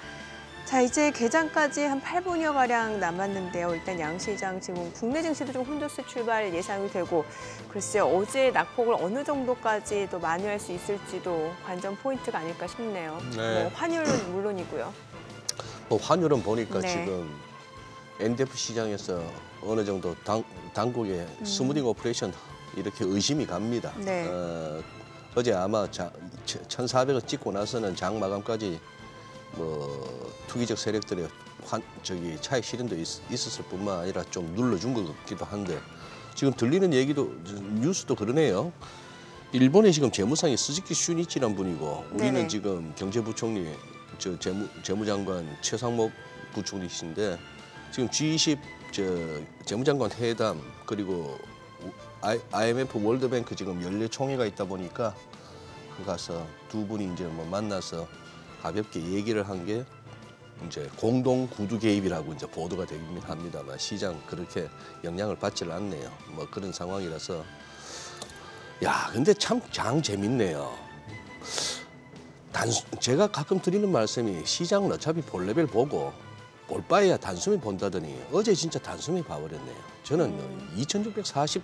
자, 이제 개장까지 한 8분여가량 남았는데요. 일단 양시장 지금 국내 증시도 좀 혼조세 출발 예상이 되고 글쎄요. 어제 낙폭을 어느 정도까지 또 만회할 수 있을지도 관전 포인트가 아닐까 싶네요. 네. 뭐 환율은 물론이고요. 뭐 환율은 보니까 네. 지금 NDF 시장에서 어느 정도 당국의 스무딩 오퍼레이션 이렇게 의심이 갑니다. 네. 어제 아마 1,400원 찍고 나서는 장 마감까지 뭐 투기적 세력들의 차익 실현도 있었을 뿐만 아니라 좀 눌러준 것 같기도 한데 지금 들리는 얘기도 뉴스도 그러네요. 일본에 지금 재무상이 스즈키 슈니치란 분이고 우리는 네네. 지금 경제부총리 재무장관 최상목 부총리신데 지금 G20 재무장관 회담 그리고 IMF 월드뱅크 지금 연례 총회가 있다 보니까 그 가서 두 분이 이제 뭐 만나서 가볍게 얘기를 한 게 이제 공동 구두 개입이라고 이제 보도가 되긴 합니다만 시장 그렇게 영향을 받질 않네요. 뭐 그런 상황이라서 야 근데 참 장 재밌네요. 제가 가끔 드리는 말씀이 시장은 어차피 볼 레벨 보고 볼 바에야 단숨에 본다더니 어제 진짜 단숨에 봐버렸네요. 저는 2640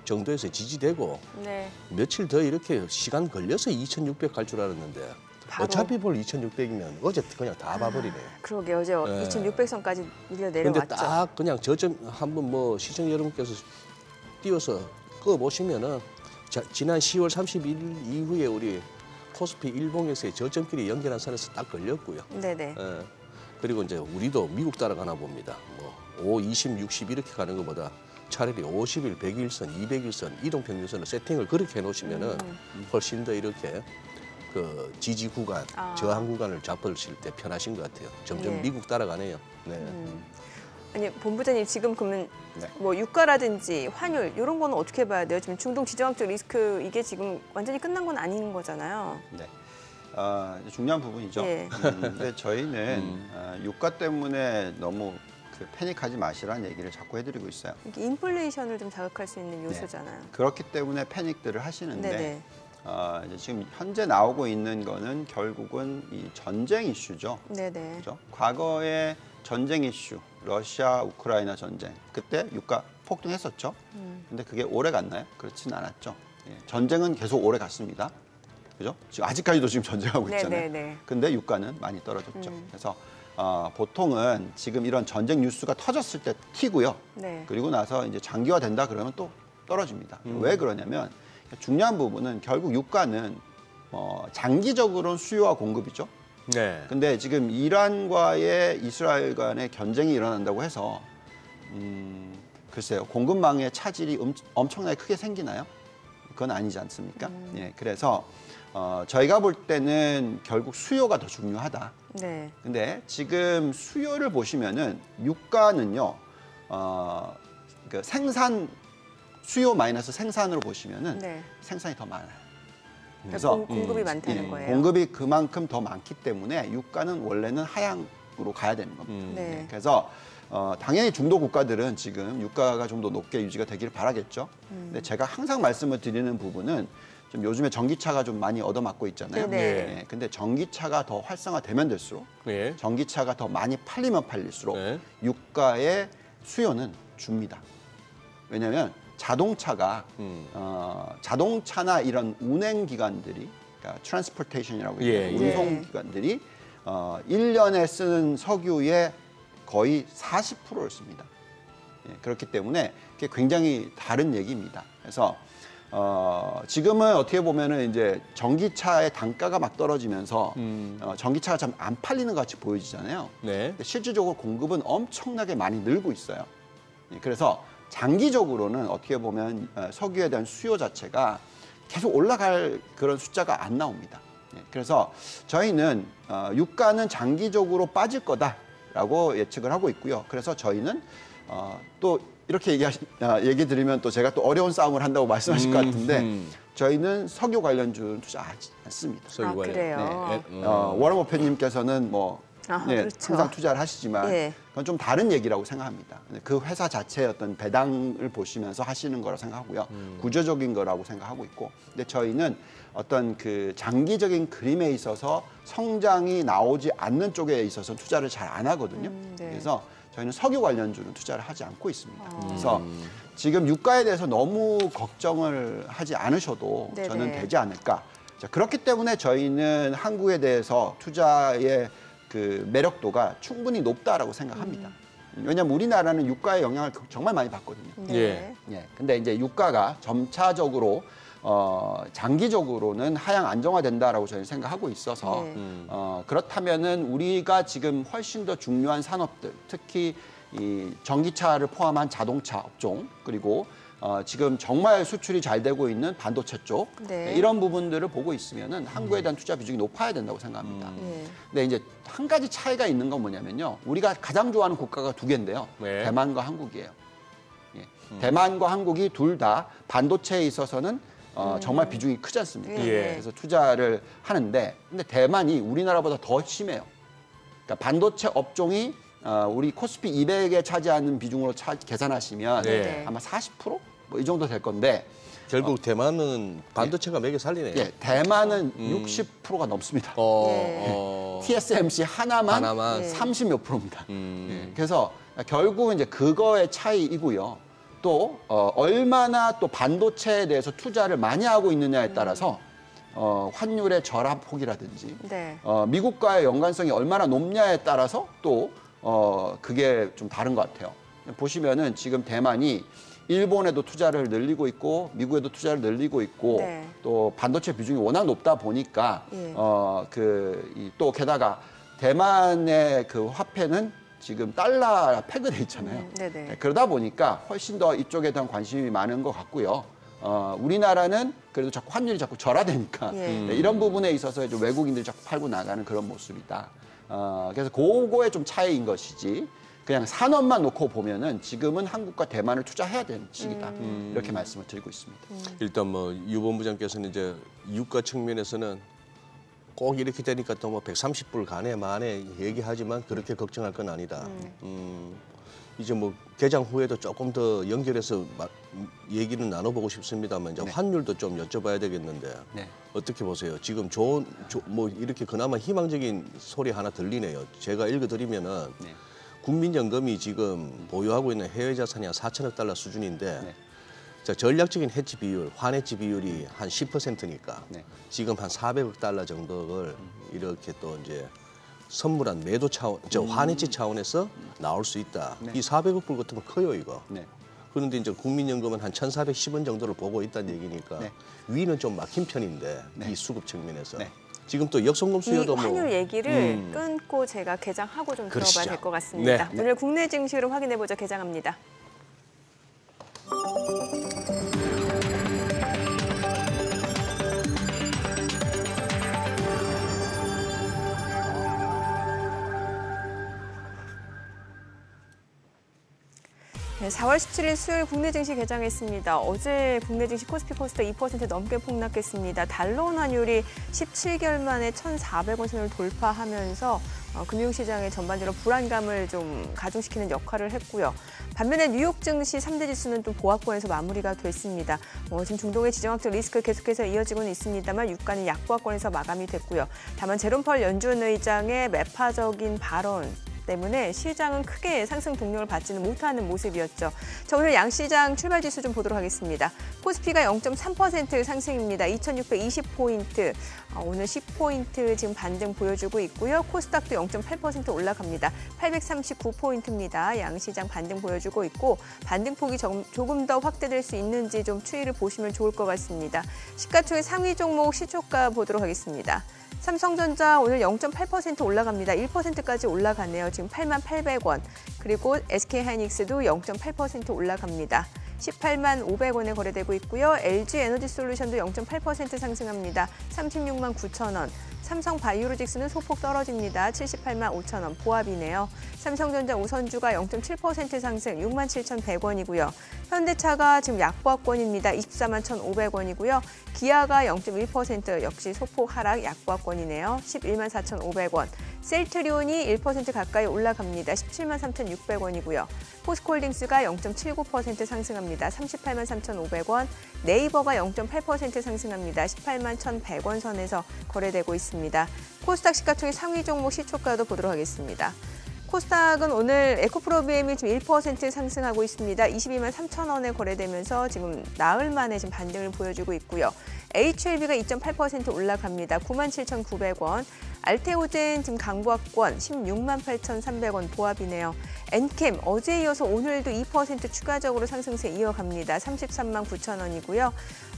정도에서 지지되고 네. 며칠 더 이렇게 시간 걸려서 2600 갈 줄 알았는데 바로. 어차피 볼 2600이면 어제 그냥 다 봐버리네. 그러게 어제 2600선까지 밀려 근데 내려왔죠. 딱 그냥 저점 한번 뭐 시청 여러분께서 띄워서 끄어 보시면은 지난 10월 31일 이후에 우리 코스피 일봉에서의 저점끼리 연결한 선에서 딱 걸렸고요. 네네. 그리고 이제 우리도 미국 따라가나 봅니다. 뭐 5, 20, 60 이렇게 가는 것보다 차라리 50일, 100일선, 200일선 이동평균선을 세팅을 그렇게 해놓으시면은 훨씬 더 이렇게 그 지지 구간, 저항 구간을 잡으실 때 편하신 것 같아요. 점점 네. 미국 따라가네요. 네. 아니 본부장님 지금 그러면 네. 뭐 유가라든지 환율 이런 거는 어떻게 봐야 돼요? 지금 중동 지정학적 리스크 이게 지금 완전히 끝난 건 아닌 거잖아요. 네. 중요한 부분이죠. 예. 근데 저희는 유가 때문에 너무 그 패닉하지 마시라는 얘기를 자꾸 해드리고 있어요. 이게 인플레이션을 좀 자극할 수 있는 요소잖아요. 그렇기 때문에 패닉들을 하시는데 네네. 이제 지금 현재 나오고 있는 거는 결국은 이 전쟁 이슈죠. 네네. 그렇죠? 과거에 전쟁 이슈, 러시아 우크라이나 전쟁 그때 유가 폭등했었죠. 근데 그게 오래 갔나요? 그렇지는 않았죠. 예, 전쟁은 계속 오래 갔습니다. 그죠? 지금 아직까지도 지금 전쟁하고 있잖아요. 네네네. 근데 유가는 많이 떨어졌죠. 그래서 보통은 지금 이런 전쟁 뉴스가 터졌을 때 튀고요. 네. 그리고 나서 이제 장기화 된다 그러면 또 떨어집니다. 왜 그러냐면 중요한 부분은 결국 유가는 장기적으로는 수요와 공급이죠. 네. 근데 지금 이란과의 이스라엘 간의 견쟁이 일어난다고 해서 글쎄요 공급망의 차질이 엄청나게 크게 생기나요? 그건 아니지 않습니까? 예, 그래서 저희가 볼 때는 결국 수요가 더 중요하다. 네. 근데 지금 수요를 보시면은 유가는요, 그 생산 수요 마이너스 생산으로 보시면은 네. 생산이 더 많아요. 그래서 공급이 많다는 거예요. 공급이 그만큼 더 많기 때문에 유가는 원래는 하향으로 가야 되는 겁니다. 네. 그래서 당연히 중도 국가들은 지금 유가가 좀 더 높게 유지가 되기를 바라겠죠. 근데 제가 항상 말씀을 드리는 부분은 좀 요즘에 전기차가 좀 많이 얻어맞고 있잖아요. 네네. 네, 근데 전기차가 더 활성화되면 될수록 네. 전기차가 더 많이 팔리면 팔릴수록 네. 유가의 수요는 줍니다. 왜냐하면 자동차가 자동차나 이런 운행 기관들이 그러니까 트랜스포테이션이라고 예, 해요. 예. 운송 기관들이 1년에 쓰는 석유의 거의 40%를 씁니다. 예, 그렇기 때문에 그게 굉장히 다른 얘기입니다. 그래서 지금은 어떻게 보면은 이제 전기차의 단가가 막 떨어지면서 전기차가 참 안 팔리는 것 같이 보여지잖아요. 네. 근데 실질적으로 공급은 엄청나게 많이 늘고 있어요. 예, 그래서 장기적으로는 어떻게 보면 석유에 대한 수요 자체가 계속 올라갈 그런 숫자가 안 나옵니다. 예, 그래서 저희는 유가는 장기적으로 빠질 거다라고 예측을 하고 있고요. 그래서 저희는 또 이렇게 얘기 드리면 또 제가 또 어려운 싸움을 한다고 말씀하실 것 같은데 저희는 석유 관련주는 투자하지 않습니다. 석유 관련. 그래요? 네. 워런 버핏님께서는 뭐 그렇죠. 항상 투자를 하시지만 예. 그건 좀 다른 얘기라고 생각합니다. 그 회사 자체의 어떤 배당을 보시면서 하시는 거라고 생각하고요. 구조적인 거라고 생각하고 있고. 근데 저희는 어떤 그 장기적인 그림에 있어서 성장이 나오지 않는 쪽에 있어서 투자를 잘 안 하거든요. 네. 그래서 저희는 석유 관련주는 투자를 하지 않고 있습니다. 그래서 지금 유가에 대해서 너무 걱정을 하지 않으셔도 네네. 저는 되지 않을까. 자, 그렇기 때문에 저희는 한국에 대해서 투자의 그 매력도가 충분히 높다라고 생각합니다. 왜냐하면 우리나라는 유가의 영향을 정말 많이 받거든요. 네. 예. 근데 이제 유가가 점차적으로 장기적으로는 하향 안정화된다라고 저희는 생각하고 있어서 그렇다면은 우리가 지금 훨씬 더 중요한 산업들, 특히 이 전기차를 포함한 자동차 업종 그리고 지금 정말 수출이 잘 되고 있는 반도체 쪽 네. 이런 부분들을 보고 있으면은 한국에 대한 투자 비중이 높아야 된다고 생각합니다. 근데 이제 한 가지 차이가 있는 건 뭐냐면요, 우리가 가장 좋아하는 국가가 두 개인데요, 네. 대만과 한국이에요. 예. 대만과 한국이 둘 다 반도체에 있어서는 정말 비중이 크지 않습니까? 예. 그래서 투자를 하는데, 근데 대만이 우리나라보다 더 심해요. 그러니까 반도체 업종이 우리 코스피 200에 차지하는 비중으로 계산하시면 네. 아마 40%? 뭐 이 정도 될 건데, 결국 대만은 반도체가 매개 살리네요. 예, 대만은 60%가 넘습니다. 어. TSMC 하나만 예. 30몇 %입니다. 예, 그래서 결국은 이제 그거의 차이이고요. 또 얼마나 또 반도체에 대해서 투자를 많이 하고 있느냐에 따라서 환율의 절하폭이라든지 네. 미국과의 연관성이 얼마나 높냐에 따라서 또 그게 좀 다른 것 같아요. 보시면은 지금 대만이 일본에도 투자를 늘리고 있고 미국에도 투자를 늘리고 있고 네. 또 반도체 비중이 워낙 높다 보니까 예. 또 게다가 대만의 그 화폐는 지금 달러 폐그돼 있잖아요. 네네. 그러다 보니까 훨씬 더 이쪽에 대한 관심이 많은 것 같고요. 우리나라는 그래도 자꾸 환율이 자꾸 절하되니까 예. 이런 부분에 있어서 좀 외국인들이 자꾸 팔고 나가는 그런 모습이다. 그래서 그거에 좀 차이인 것이지. 그냥 산업만 놓고 보면은 지금은 한국과 대만을 투자해야 되는 시기다. 이렇게 말씀을 드리고 있습니다. 일단 뭐 유 본부장께서는 이제 유가 측면에서는 꼭 이렇게 되니까 또 뭐 130불 가네 마네 얘기하지만 그렇게 걱정할 건 아니다. 이제 뭐 개장 후에도 조금 더 연결해서 얘기는 나눠보고 싶습니다만 이제 네. 환율도 좀 여쭤봐야 되겠는데 네. 어떻게 보세요? 지금 뭐 이렇게 그나마 희망적인 소리 하나 들리네요. 제가 읽어드리면은 네. 국민연금이 지금 보유하고 있는 해외 자산이 한 4천억 달러 수준인데 네. 자, 전략적인 해지 비율, 환해지 비율이 한 10%니까 네. 지금 한 400억 달러 정도를 이렇게 또 이제 선물한 매도 차원, 환해지 차원에서 나올 수 있다. 네. 이 400억 불 같으면 커요, 이거. 네. 그런데 이제 국민연금은 한 1,410원 정도를 보고 있다는 얘기니까 네. 위는 좀 막힌 편인데 네. 이 수급 측면에서. 네. 지금 또 역성금 이 수요도 뭐 환율 얘기를 끊고 제가 개장하고 좀 그러시죠. 들어봐야 될 것 같습니다. 네. 오늘 국내 증시를 확인해보자 개장합니다. 네, 4월 17일 수요일 국내 증시 개장했습니다. 어제 국내 증시 코스피 코스닥 2% 넘게 폭락했습니다. 달러원 환율이 17개월 만에 1,400원 선을 돌파하면서 금융시장의 전반적으로 불안감을 좀 가중시키는 역할을 했고요. 반면에 뉴욕 증시 3대 지수는 또 보합권에서 마무리가 됐습니다. 지금 중동의 지정학적 리스크 계속해서 이어지고는 있습니다만 유가는 약보합권에서 마감이 됐고요. 다만 제롬 펄 연준 의장의 매파적인 발언 때문에 시장은 크게 상승 동력을 받지는 못하는 모습이었죠. 자, 오늘 양시장 출발 지수 좀 보도록 하겠습니다. 코스피가 0.3% 상승입니다. 2,620포인트. 오늘 10포인트 지금 반등 보여주고 있고요. 코스닥도 0.8% 올라갑니다. 839포인트입니다. 양시장 반등 보여주고 있고 반등폭이 조금 더 확대될 수 있는지 좀 추이를 보시면 좋을 것 같습니다. 시가총액 상위 종목 시초가 보도록 하겠습니다. 삼성전자 오늘 0.8% 올라갑니다. 1%까지 올라가네요. 지금 88,800원. 그리고 SK하이닉스도 0.8% 올라갑니다. 185,500원에 거래되고 있고요. LG에너지솔루션도 0.8% 상승합니다. 369,000원. 삼성바이오로직스는 소폭 떨어집니다. 785,000원 보합이네요. 삼성전자 우선주가 0.7% 상승 67,100원이고요. 현대차가 지금 약보합권입니다. 241,500원이고요. 기아가 0.1% 역시 소폭 하락 약보합권이네요. 114,500원. 셀트리온이 1% 가까이 올라갑니다. 173,600원이고요. 포스코홀딩스가 0.79% 상승합니다. 383,500원. 네이버가 0.8% 상승합니다. 181,100원 선에서 거래되고 있습니다. 코스닥 시가총액 상위 종목 시초가도 보도록 하겠습니다. 코스닥은 오늘 에코프로비엠이 지금 1% 상승하고 있습니다. 223,000원에 거래되면서 지금 나흘 만에 지금 반등을 보여주고 있고요. HLB가 2.8% 올라갑니다. 97,900원. 알테오젠 지금 강보합권 168,300원 보합이네요. 엔캠 어제에 이어서 오늘도 2% 추가적으로 상승세 이어갑니다. 33만 9천 원이고요.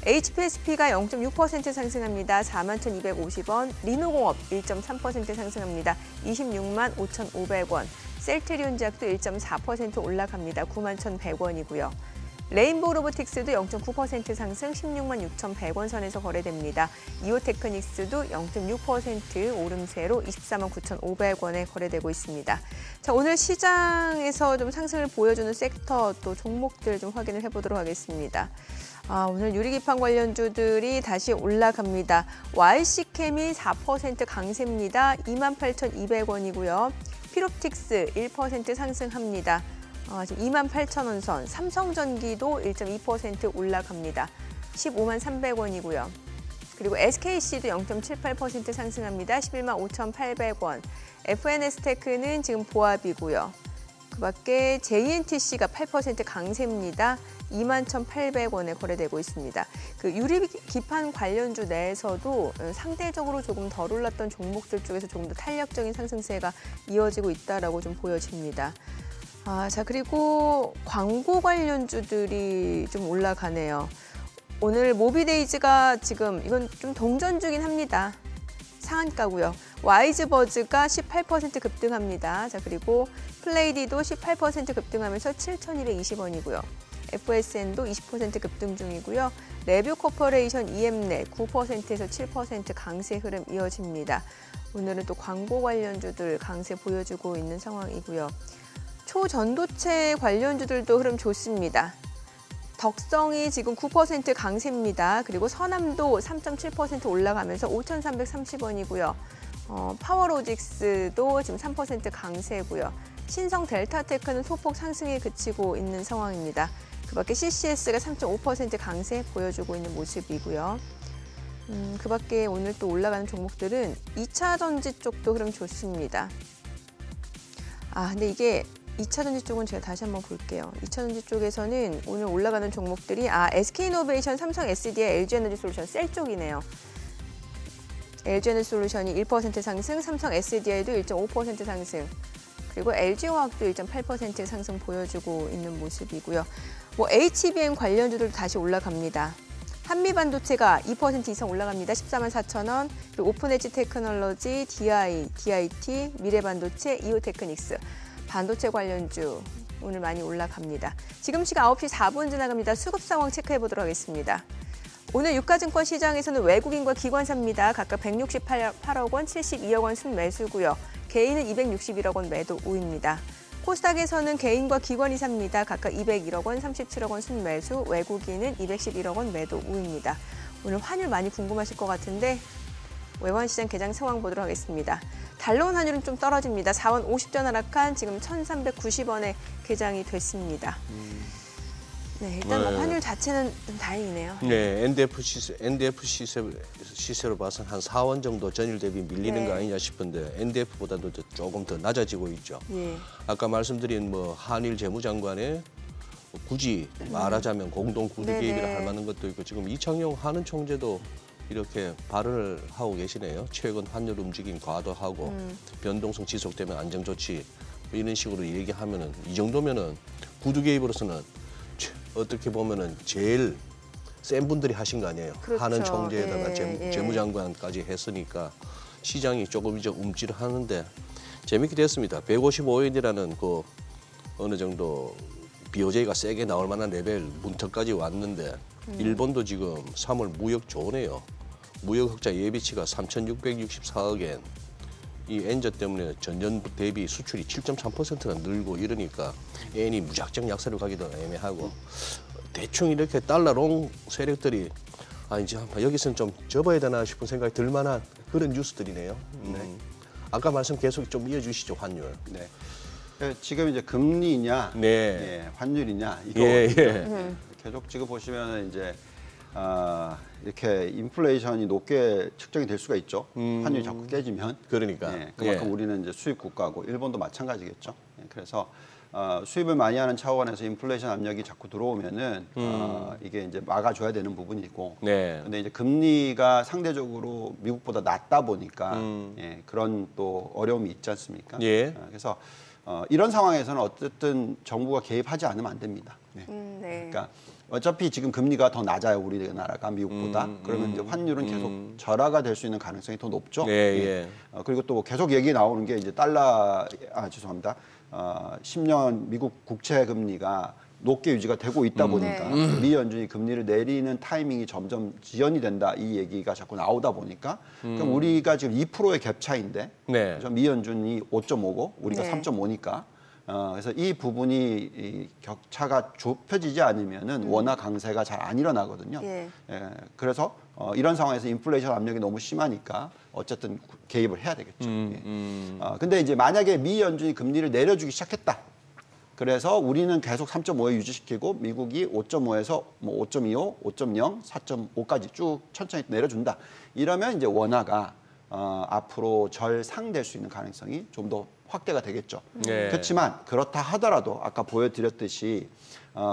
HPSP가 0.6% 상승합니다. 41,250원. 리노공업 1.3% 상승합니다. 26만 5,500원. 셀트리온제약도 1.4% 올라갑니다. 9만 1,100원이고요. 레인보우 로보틱스도 0.9% 상승 16만 6,100원 선에서 거래됩니다. 이오테크닉스도 0.6% 오름세로 24만 9,500원에 거래되고 있습니다. 자, 오늘 시장에서 좀 상승을 보여주는 섹터 또 종목들 좀 확인을 해보도록 하겠습니다. 오늘 유리기판 관련주들이 다시 올라갑니다. YC캠이 4% 강세입니다. 28,200원이고요. 필옵틱스 1% 상승합니다. 지금 28,000원 선, 삼성전기도 1.2% 올라갑니다. 15만 300원이고요. 그리고 SKC도 0.78% 상승합니다. 11만 5,800원. FNS테크는 지금 보합이고요. 그 밖에 JNTC가 8% 강세입니다. 2만 1,800원에 거래되고 있습니다. 그 유리기판 관련주 내에서도 상대적으로 조금 덜 올랐던 종목들 쪽에서 조금 더 탄력적인 상승세가 이어지고 있다라고 좀 보여집니다. 자, 그리고 광고 관련주들이 좀 올라가네요. 오늘 모비데이즈가 지금 이건 좀 동전 주긴 합니다. 상한가고요. 와이즈버즈가 18% 급등합니다. 자, 그리고 플레이디도 18% 급등하면서 7,220원이고요. FSN도 20% 급등 중이고요. 레뷰 코퍼레이션 EM넷 9%에서 7% 강세 흐름 이어집니다. 오늘은 또 광고 관련주들 강세 보여주고 있는 상황이고요. 초전도체 관련주들도 흐름 좋습니다. 덕성이 지금 9% 강세입니다. 그리고 서남도 3.7% 올라가면서 5,330원이고요. 파워로직스도 지금 3% 강세고요. 신성 델타테크는 소폭 상승에 그치고 있는 상황입니다. 그 밖에 CCS가 3.5% 강세 보여주고 있는 모습이고요. 그 밖에 오늘 또 올라가는 종목들은 2차 전지 쪽도 흐름 좋습니다. 근데 이게 2차 전지 쪽은 제가 다시 한번 볼게요. 2차 전지 쪽에서는 오늘 올라가는 종목들이 SK이노베이션, 삼성 SDI, LG에너지솔루션 셀 쪽이네요. LG에너지솔루션이 1% 상승, 삼성 SDI도 1.5% 상승, 그리고 LG화학도 1.8% 상승 보여주고 있는 모습이고요. HBM 관련주들도 다시 올라갑니다. 한미반도체가 2% 이상 올라갑니다. 14만 4천 원. 그리고 오픈엣지 테크놀로지, DIT, 미래반도체, 이오테크닉스. 반도체 관련주 오늘 많이 올라갑니다. 지금 시각 9시 4분 지나갑니다. 수급 상황 체크해 보도록 하겠습니다. 오늘 유가증권 시장에서는 외국인과 기관사입니다. 각각 168억 원, 72억 원 순매수고요. 개인은 261억 원 매도 우입니다. 코스닥에서는 개인과 기관이 삽니다. 각각 201억 원, 37억 원 순매수, 외국인은 211억 원 매도 우입니다. 오늘 환율 많이 궁금하실 것 같은데 외환시장 개장 상황 보도록 하겠습니다. 달러원 환율은 좀 떨어집니다. 4원 50전 하락한 지금 1,390원에 개장이 됐습니다. 네, 일단 환율 자체는 좀 다행이네요. 네, NDF 시세로 봐서는 한 4원 정도 전일 대비 밀리는 거 아니냐 싶은데 NDF보다도 조금 더 낮아지고 있죠. 예. 아까 말씀드린 한일 재무장관의 굳이 말하자면 공동 구두 개입이라 할 만한 것도 있고 지금 이창용 한은 총재도 이렇게 발언을 하고 계시네요. 최근 환율 움직임 과도하고 변동성 지속되면 안정 조치 이런 식으로 얘기하면은 이 정도면은 구두 개입으로서는 어떻게 보면은 제일 센 분들이 하신 거 아니에요. 그렇죠. 한은 총재에다가 예. 재무장관까지 했으니까 시장이 조금 이제 움찔하는데 재밌게 됐습니다. 155엔이라는 그 어느 정도 BOJ가 세게 나올 만한 레벨 문턱까지 왔는데 일본도 지금 3월 무역 좋네요. 무역 흑자 예비치가 3,664억 엔. 이 엔저 때문에 전년 대비 수출이 7.3%나 늘고 이러니까 엔이 무작정 약세로 가기도 애매하고 대충 이렇게 달러롱 세력들이 이제 여기서는 좀 접어야 되나 싶은 생각이 들 만한 그런 뉴스들이네요. 아까 말씀 계속 좀 이어주시죠, 환율. 네. 지금 이제 금리냐, 네. 환율이냐 이거 계속 지금 보시면 이제 이렇게 인플레이션이 높게 측정이 될 수가 있죠. 환율이 자꾸 깨지면. 그러니까. 그만큼 우리는 이제 수입 국가고 일본도 마찬가지겠죠. 그래서 수입을 많이 하는 차원에서 인플레이션 압력이 자꾸 들어오면은 이게 이제 막아줘야 되는 부분이고. 근데 이제 금리가 상대적으로 미국보다 낮다 보니까 그런 또 어려움이 있지 않습니까? 그래서 이런 상황에서는 어쨌든 정부가 개입하지 않으면 안 됩니다. 네. 네. 그러니까 어차피 지금 금리가 더 낮아요, 우리나라가 미국보다. 그러면 이제 환율은 계속 절하가 될 수 있는 가능성이 더 높죠. 예, 예. 그리고 또 계속 얘기 나오는 게 이제 죄송합니다. 10년 미국 국채 금리가 높게 유지가 되고 있다 보니까 미 연준이 금리를 내리는 타이밍이 점점 지연이 된다, 이 얘기가 자꾸 나오다 보니까 그럼 우리가 지금 2%의 갭 차인데 네. 미 연준이 5.5고 우리가 네. 3.5니까 그래서 이 부분이 이 격차가 좁혀지지 않으면은 원화 강세가 잘 안 일어나거든요. 예. 그래서 이런 상황에서 인플레이션 압력이 너무 심하니까 어쨌든 개입을 해야 되겠죠. 근데 이제 만약에 미 연준이 금리를 내려주기 시작했다. 그래서 우리는 계속 3.5에 유지시키고 미국이 5.5에서 뭐 5.25, 5.0, 4.5까지 쭉 천천히 내려준다. 이러면 이제 원화가 앞으로 절상될 수 있는 가능성이 좀 더 확대가 되겠죠. 네. 그렇지만 그렇다 하더라도 아까 보여드렸듯이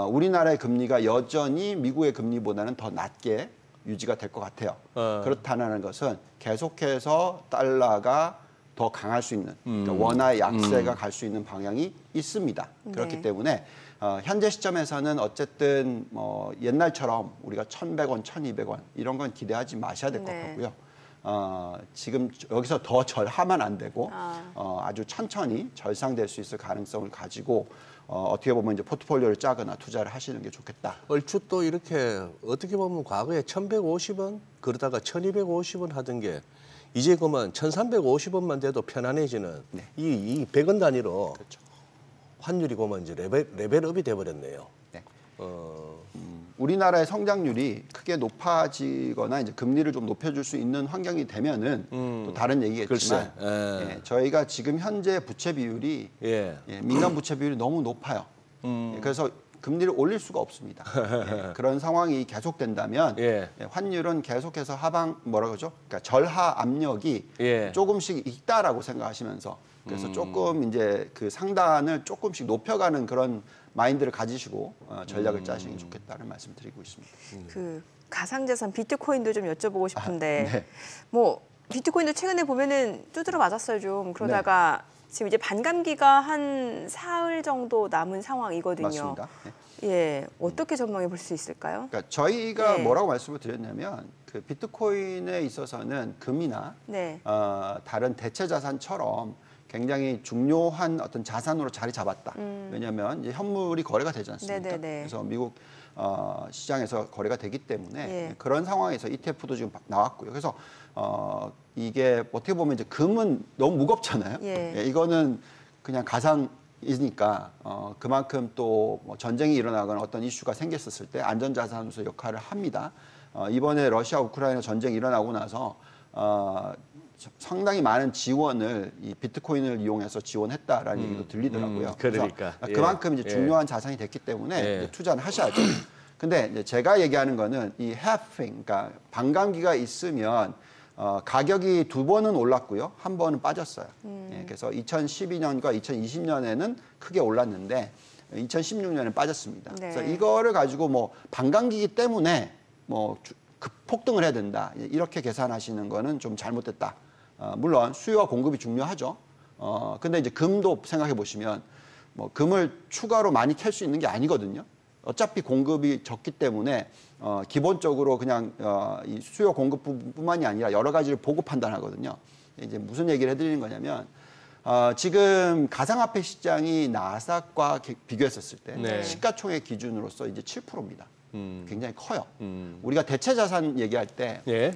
우리나라의 금리가 여전히 미국의 금리보다는 더 낮게 유지가 될 것 같아요. 그렇다는 것은 계속해서 달러가 더 강할 수 있는, 그러니까 원화의 약세가 갈 수 있는 방향이 있습니다. 그렇기 네. 때문에 현재 시점에서는 어쨌든 옛날처럼 우리가 1,100원, 1,200원 이런 건 기대하지 마셔야 될 것 네. 같고요. 지금 여기서 더 절하면 안 되고 아주 천천히 절상될 수 있을 가능성을 가지고 어떻게 보면 이제 포트폴리오를 짜거나 투자를 하시는 게 좋겠다. 얼추 또 이렇게 어떻게 보면 과거에 1,150원 그러다가 1,250원 하던 게 이제 그만 1,350원만 돼도 편안해지는 네. 이 100원 단위로 그렇죠. 환율이 그만 이제 레벨업이 돼버렸네요. 네. 우리나라의 성장률이 크게 높아지거나 이제 금리를 좀 높여줄 수 있는 환경이 되면은 또 다른 얘기겠지만 글쎄, 저희가 지금 현재 부채 비율이 예. 민간 부채 비율이 너무 높아요. 그래서 금리를 올릴 수가 없습니다. 그런 상황이 계속된다면 예. 환율은 계속해서 그러니까 절하 압력이 예. 조금씩 있다라고 생각하시면서 그래서 조금 이제 그 상단을 조금씩 높여가는 그런 마인드를 가지시고 전략을 짜시는 게 좋겠다는 말씀 드리고 있습니다. 그 가상자산 비트코인도 좀 여쭤보고 싶은데 네. 뭐 비트코인도 최근에 보면은 두드러 맞았어요 좀. 그러다가 지금 이제 반감기가 한 사흘 정도 남은 상황이거든요. 맞습니다. 네. 예, 어떻게 전망해 볼 수 있을까요? 그러니까 저희가 네. 뭐라고 말씀을 드렸냐면 그 비트코인에 있어서는 금이나 네. 다른 대체 자산처럼 굉장히 중요한 어떤 자산으로 자리 잡았다. 왜냐하면 이제 현물이 거래가 되지 않습니까? 네네네. 그래서 미국 시장에서 거래가 되기 때문에 예. 그런 상황에서 ETF도 지금 나왔고요. 그래서 이게 어떻게 보면 이제 금은 너무 무겁잖아요. 예. 이거는 그냥 가상이니까 그만큼 또 뭐 전쟁이 일어나거나 어떤 이슈가 생겼을 때 안전자산으로서 역할을 합니다. 이번에 러시아 우크라이나 전쟁이 일어나고 나서 상당히 많은 지원을 이 비트코인을 이용해서 지원했다라는 얘기도 들리더라고요. 그러니까. 그래서 그만큼 이제 중요한 자산이 됐기 때문에 이제 투자는 하셔야죠. 근데 이제 제가 얘기하는 거는 이 halving, 그러니까 반감기가 있으면 가격이 2번은 올랐고요, 1번은 빠졌어요. 그래서 2012년과 2020년에는 크게 올랐는데 2016년에는 빠졌습니다. 네. 그래서 이거를 가지고 뭐 반감기이기 때문에 뭐 급폭등을 해야 된다, 이렇게 계산하시는 거는 좀 잘못됐다. 물론 수요와 공급이 중요하죠. 근데 이제 금도 생각해 보시면 뭐 금을 추가로 많이 캘 수 있는 게 아니거든요. 어차피 공급이 적기 때문에 기본적으로 그냥 이 수요 공급뿐만이 아니라 여러 가지를 보고 판단하거든요. 이제 무슨 얘기를 해드리는 거냐면 지금 가상화폐 시장이 나스닥과 비교했었을 때 네. 시가총액 기준으로서 이제 7%입니다. 굉장히 커요. 우리가 대체 자산 얘기할 때 예.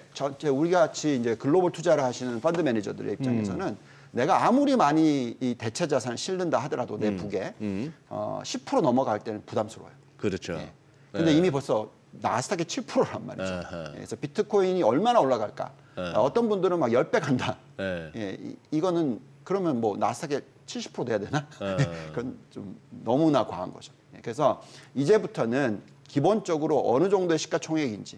우리 같이 이제 글로벌 투자를 하시는 펀드 매니저들의 입장에서는 내가 아무리 많이 이 대체 자산을 실른다 하더라도 내 북에 10% 넘어갈 때는 부담스러워요. 그렇죠. 근데 이미 벌써 나스닥이 7%란 말이죠. 그래서 비트코인이 얼마나 올라갈까? 어떤 분들은 막 10배 간다. 이거는 그러면 뭐 나스닥에 70% 돼야 되나? 그건 좀 너무나 과한 거죠. 그래서 이제부터는 기본적으로 어느 정도의 시가총액인지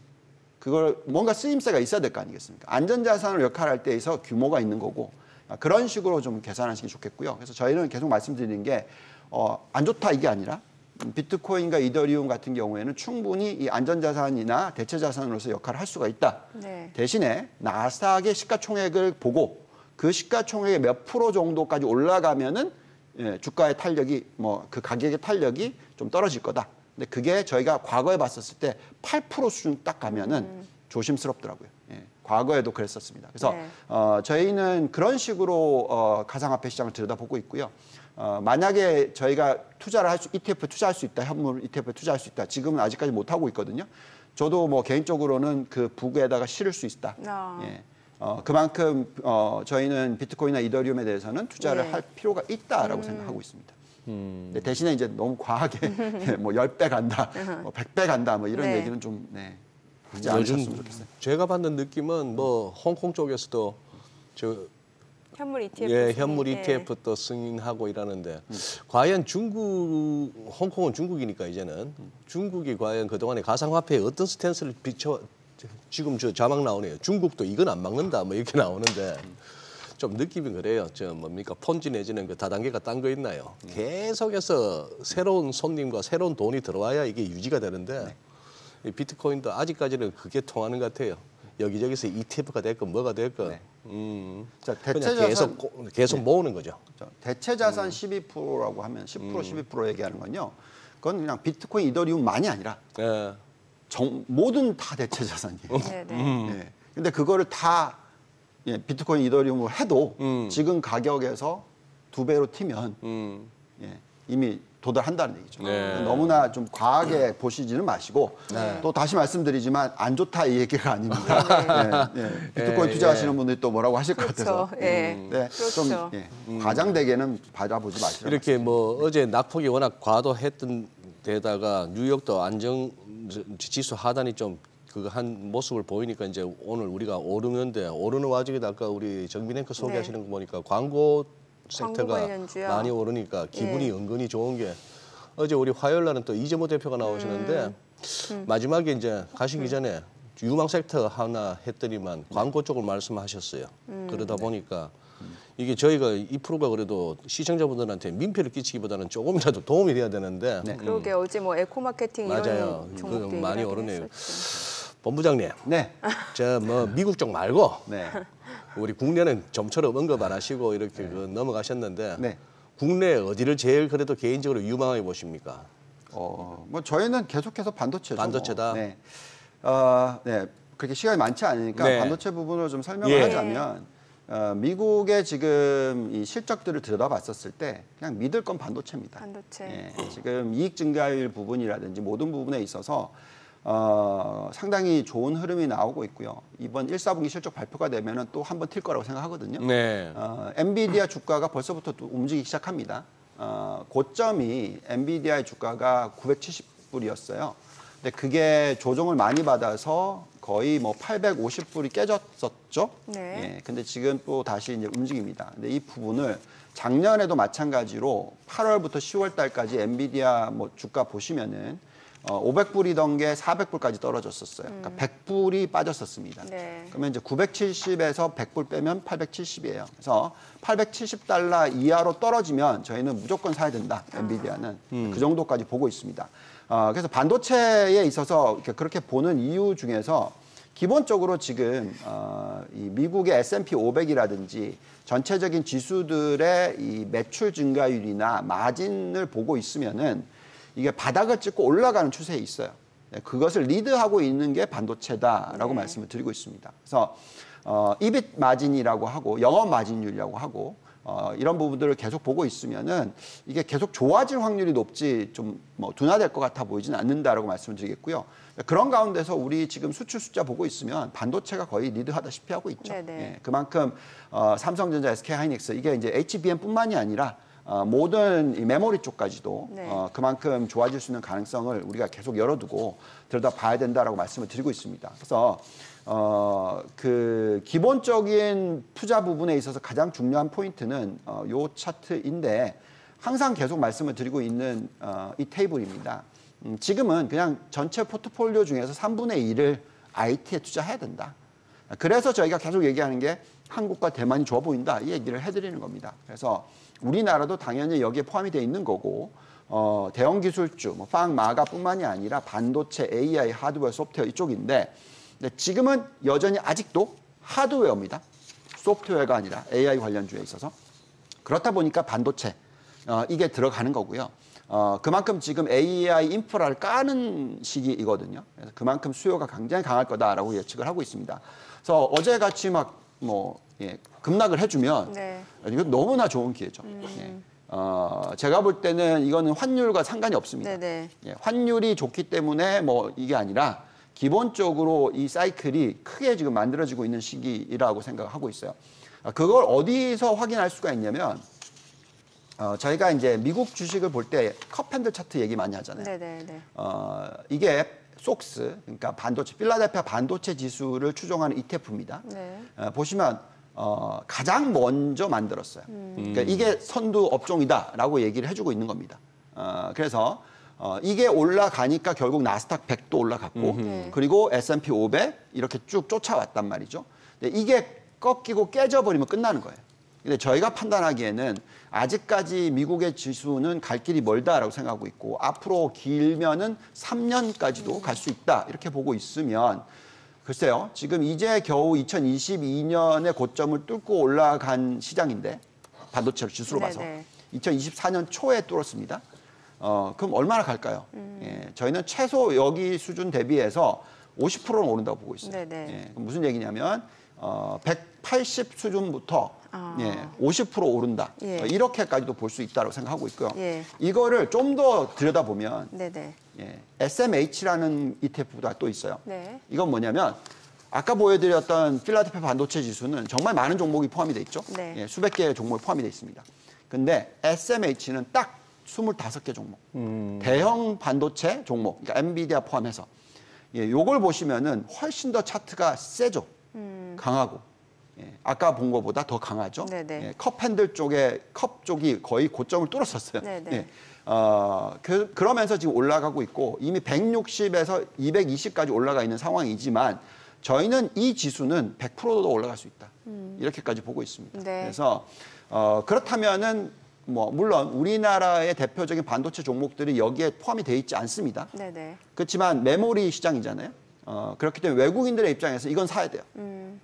그걸 뭔가 쓰임새가 있어야 될 거 아니겠습니까? 안전자산으로 역할할 때에서 규모가 있는 거고 그런 식으로 좀 계산하시는 게 좋겠고요. 그래서 저희는 계속 말씀드리는 게 안 좋다 이게 아니라 비트코인과 이더리움 같은 경우에는 충분히 이 안전자산이나 대체자산으로서 역할을 할 수가 있다. 네. 대신에 나스닥의 시가총액을 보고 그 시가총액의 몇 프로 정도까지 올라가면은 예, 주가의 탄력이 뭐 그 가격의 탄력이 좀 떨어질 거다. 근데 그게 저희가 과거에 봤었을 때 8% 수준 딱 가면은 조심스럽더라고요. 예, 과거에도 그랬었습니다. 그래서 네. 저희는 그런 식으로 가상화폐 시장을 들여다보고 있고요. 만약에 저희가 ETF 투자할 수 있다, 현물 ETF 투자할 수 있다. 지금은 아직까지 못 하고 있거든요. 저도 뭐 개인적으로는 그 부에다가 실을 수 있다. 예. 그만큼 저희는 비트코인이나 이더리움에 대해서는 투자를 네. 할 필요가 있다라고 생각하고 있습니다. 근데 대신에 이제 너무 과하게 뭐 10배 간다, 뭐 100배 간다, 뭐 이런 네. 얘기는 좀 하지 않으셨으면 좋겠어요. 제가 받는 느낌은 뭐 홍콩 쪽에서도 현물 ETF. 예, 현물 승인. ETF 또 승인하고 이러는데 과연 홍콩은 중국이니까 이제는 중국이 과연 그동안에 가상화폐에 어떤 스탠스를 지금 저 자막 나오네요. 중국도 이건 안 막는다 뭐 이렇게 나오는데 좀 느낌이 그래요. 저 뭡니까 폰지 내지는 그 다단계가 딴 거 있나요? 계속해서 새로운 손님과 새로운 돈이 들어와야 이게 유지가 되는데 이 비트코인도 아직까지는 그게 통하는 것 같아요. 여기저기서 ETF가 됐건 뭐가 됐건 자, 그냥 계속 모으는 거죠. 대체 자산 12%라고 하면 10% 12% 얘기하는 건요. 그건 그냥 비트코인, 이더리움만이 아니라 예. 모든 다 대체 자산이에요. 네, 네. 예. 근데 그거를 다 비트코인, 이더리움으로 해도 지금 가격에서 2배로 튀면 이미 도달한다는 얘기죠. 네. 너무나 좀 과하게 보시지는 마시고 또 다시 말씀드리지만 안 좋다 이 얘기가 아닙니다. 비트코인 투자하시는 분들이 또 뭐라고 하실 것 같아서 그렇죠. 예. 좀 과장되게는 받아보지 마시라고. 이렇게 뭐 어제 낙폭이 워낙 과도했던 데다가 뉴욕도 안정 지수 하단이 좀 그거 한 모습을 보이니까 이제 오늘 우리가 오르는데 오르는 와중에도 아까 우리 정민 앵커 소개하시는 거 보니까 광고 섹터가 관련주요. 많이 오르니까 기분이 은근히 좋은 게 어제 우리 화요일 날은 또 이재모 대표가 나오시는데 마지막에 이제 가시기 전에 유망 섹터 하나 했더니만 광고 쪽을 말씀하셨어요. 그러다 보니까 이게 저희가 2%가 그래도 시청자분들한테 민폐를 끼치기보다는 조금이라도 도움이 돼야 되는데 그러게 어제 뭐 에코마케팅 맞아요. 이런 종목도 그 많이 얘기를 오르네요. 했었죠. 본부장님, 네. 저 뭐 미국 쪽 말고 네. 우리 국내는 좀처럼 언급 안 하시고 이렇게 그 넘어가셨는데 네. 국내 어디를 제일 그래도 개인적으로 유망하게 보십니까? 뭐 저희는 계속해서 반도체죠. 반도체다? 네. 네. 그렇게 시간이 많지 않으니까 네. 반도체 부분을 좀 설명을 예. 하자면 미국의 지금 이 실적들을 들여다봤었을 때 그냥 믿을 건 반도체입니다. 반도체. 예, 지금 이익 증가율 부분이라든지 모든 부분에 있어서 상당히 좋은 흐름이 나오고 있고요. 이번 1사분기 실적 발표가 되면은 또 한 번 튈 거라고 생각하거든요. 네. 엔비디아 주가가 벌써부터 또 움직이기 시작합니다. 고점이 엔비디아의 주가가 970불이었어요. 근데 그게 조정을 많이 받아서 거의 뭐 850불이 깨졌었죠. 네. 예, 근데 지금 또 다시 이제 움직입니다. 근데 이 부분을 작년에도 마찬가지로 8월부터 10월 달까지 엔비디아 뭐 주가 보시면은 500불이던 게 400불까지 떨어졌었어요. 그러니까 100불이 빠졌었습니다. 네. 그러면 이제 970에서 100불 빼면 870이에요. 그래서 870달러 이하로 떨어지면 저희는 무조건 사야 된다. 엔비디아는 그 정도까지 보고 있습니다. 그래서 반도체에 있어서 그렇게 보는 이유 중에서 기본적으로 지금 이 미국의 S&P 500이라든지 전체적인 지수들의 이 매출 증가율이나 마진을 보고 있으면은 이게 바닥을 찍고 올라가는 추세에 있어요. 그것을 리드하고 있는 게 반도체다라고 말씀을 드리고 있습니다. 그래서 EBIT 마진이라고 하고 영업 마진율이라고 하고 이런 부분들을 계속 보고 있으면은 이게 계속 좋아질 확률이 높지 좀 뭐 둔화될 것 같아 보이지는 않는다라고 말씀을 드리겠고요. 그런 가운데서 우리 지금 수출 숫자 보고 있으면 반도체가 거의 리드하다시피 하고 있죠. 예, 그만큼 삼성전자, SK하이닉스 이게 이제 HBM뿐만이 아니라 모든 이 메모리 쪽까지도 그만큼 좋아질 수 있는 가능성을 우리가 계속 열어두고 들여다봐야 된다라고 말씀을 드리고 있습니다. 그래서 그 기본적인 투자 부분에 있어서 가장 중요한 포인트는 요 차트인데 항상 계속 말씀을 드리고 있는 이 테이블입니다. 지금은 그냥 전체 포트폴리오 중에서 3분의 1을 IT에 투자해야 된다. 그래서 저희가 계속 얘기하는 게 한국과 대만이 좋아 보인다. 이 얘기를 해드리는 겁니다. 그래서 우리나라도 당연히 여기에 포함이 돼 있는 거고 대형 기술주, 뭐 마가뿐만이 아니라 반도체, AI, 하드웨어, 소프트웨어 이쪽인데 근데 지금은 여전히 아직도 하드웨어입니다. 소프트웨어가 아니라 AI 관련주에 있어서. 그렇다 보니까 반도체, 이게 들어가는 거고요. 그만큼 지금 AI 인프라를 까는 시기이거든요. 그래서 그만큼 수요가 굉장히 강할 거다라고 예측을 하고 있습니다. 그래서 어제같이 막 급락을 해주면 네. 이거 너무나 좋은 기회죠. 제가 볼 때는 이거는 환율과 상관이 없습니다. 네네. 환율이 좋기 때문에 뭐 이게 아니라 기본적으로 이 사이클이 크게 지금 만들어지고 있는 시기라고 생각하고 있어요. 그걸 어디서 확인할 수가 있냐면 저희가 이제 미국 주식을 볼 때 컵핸들 차트 얘기 많이 하잖아요. 네네네. 이게 속스, 그러니까 반도체, 필라델피아 반도체 지수를 추종하는 ETF입니다. 네. 보시면 가장 먼저 만들었어요. 그러니까 이게 선두 업종이다라고 얘기를 해주고 있는 겁니다. 그래서 이게 올라가니까 결국 나스닥 100도 올라갔고 그리고 S&P 500 이렇게 쭉 쫓아왔단 말이죠. 근데 이게 꺾이고 깨져버리면 끝나는 거예요. 근데 저희가 판단하기에는 아직까지 미국의 지수는 갈 길이 멀다라고 생각하고 있고 앞으로 길면은 3년까지도 갈 수 있다 이렇게 보고 있으면 글쎄요. 지금 이제 겨우 2022년의 고점을 뚫고 올라간 시장인데 반도체 지수로 봐서 네네. 2024년 초에 뚫었습니다. 그럼 얼마나 갈까요? 저희는 최소 여기 수준 대비해서 50%는 오른다고 보고 있어요. 네네. 그럼 무슨 얘기냐면 180 수준부터 50% 오른다. 예. 이렇게까지도 볼 수 있다고 생각하고 있고요. 예. 이거를 좀 더 들여다보면 네네. SMH라는 ETF가 또 있어요. 네. 이건 뭐냐면 아까 보여드렸던 필라델피아 반도체 지수는 정말 많은 종목이 포함이 돼 있죠. 네. 수백 개의 종목이 포함이 돼 있습니다. 근데 SMH는 딱 25개 종목. 대형 반도체 종목, 그러니까 엔비디아 포함해서. 요걸 보시면은 훨씬 더 차트가 세죠. 강하고. 아까 본 것보다 더 강하죠. 네네. 컵 핸들 쪽에 컵 쪽이 거의 고점을 뚫었었어요. 네네. 그러면서 지금 올라가고 있고 이미 160에서 220까지 올라가 있는 상황이지만 저희는 이 지수는 100%도 올라갈 수 있다. 이렇게까지 보고 있습니다. 네. 그래서 그렇다면은 뭐 물론 우리나라의 대표적인 반도체 종목들이 여기에 포함이 돼 있지 않습니다. 네네. 그렇지만 메모리 시장이잖아요. 그렇기 때문에 외국인들의 입장에서 이건 사야 돼요.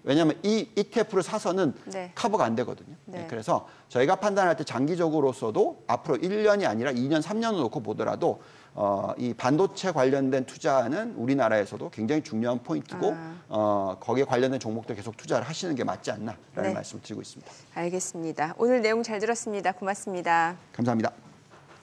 왜냐하면 이 ETF를 사서는 네. 커버가 안 되거든요. 네. 그래서 저희가 판단할 때 장기적으로서도 앞으로 1년이 아니라 2년, 3년을 놓고 보더라도 이 반도체 관련된 투자는 우리나라에서도 굉장히 중요한 포인트고 거기에 관련된 종목들 계속 투자를 하시는 게 맞지 않나라는 네. 말씀을 드리고 있습니다. 알겠습니다. 오늘 내용 잘 들었습니다. 고맙습니다. 감사합니다.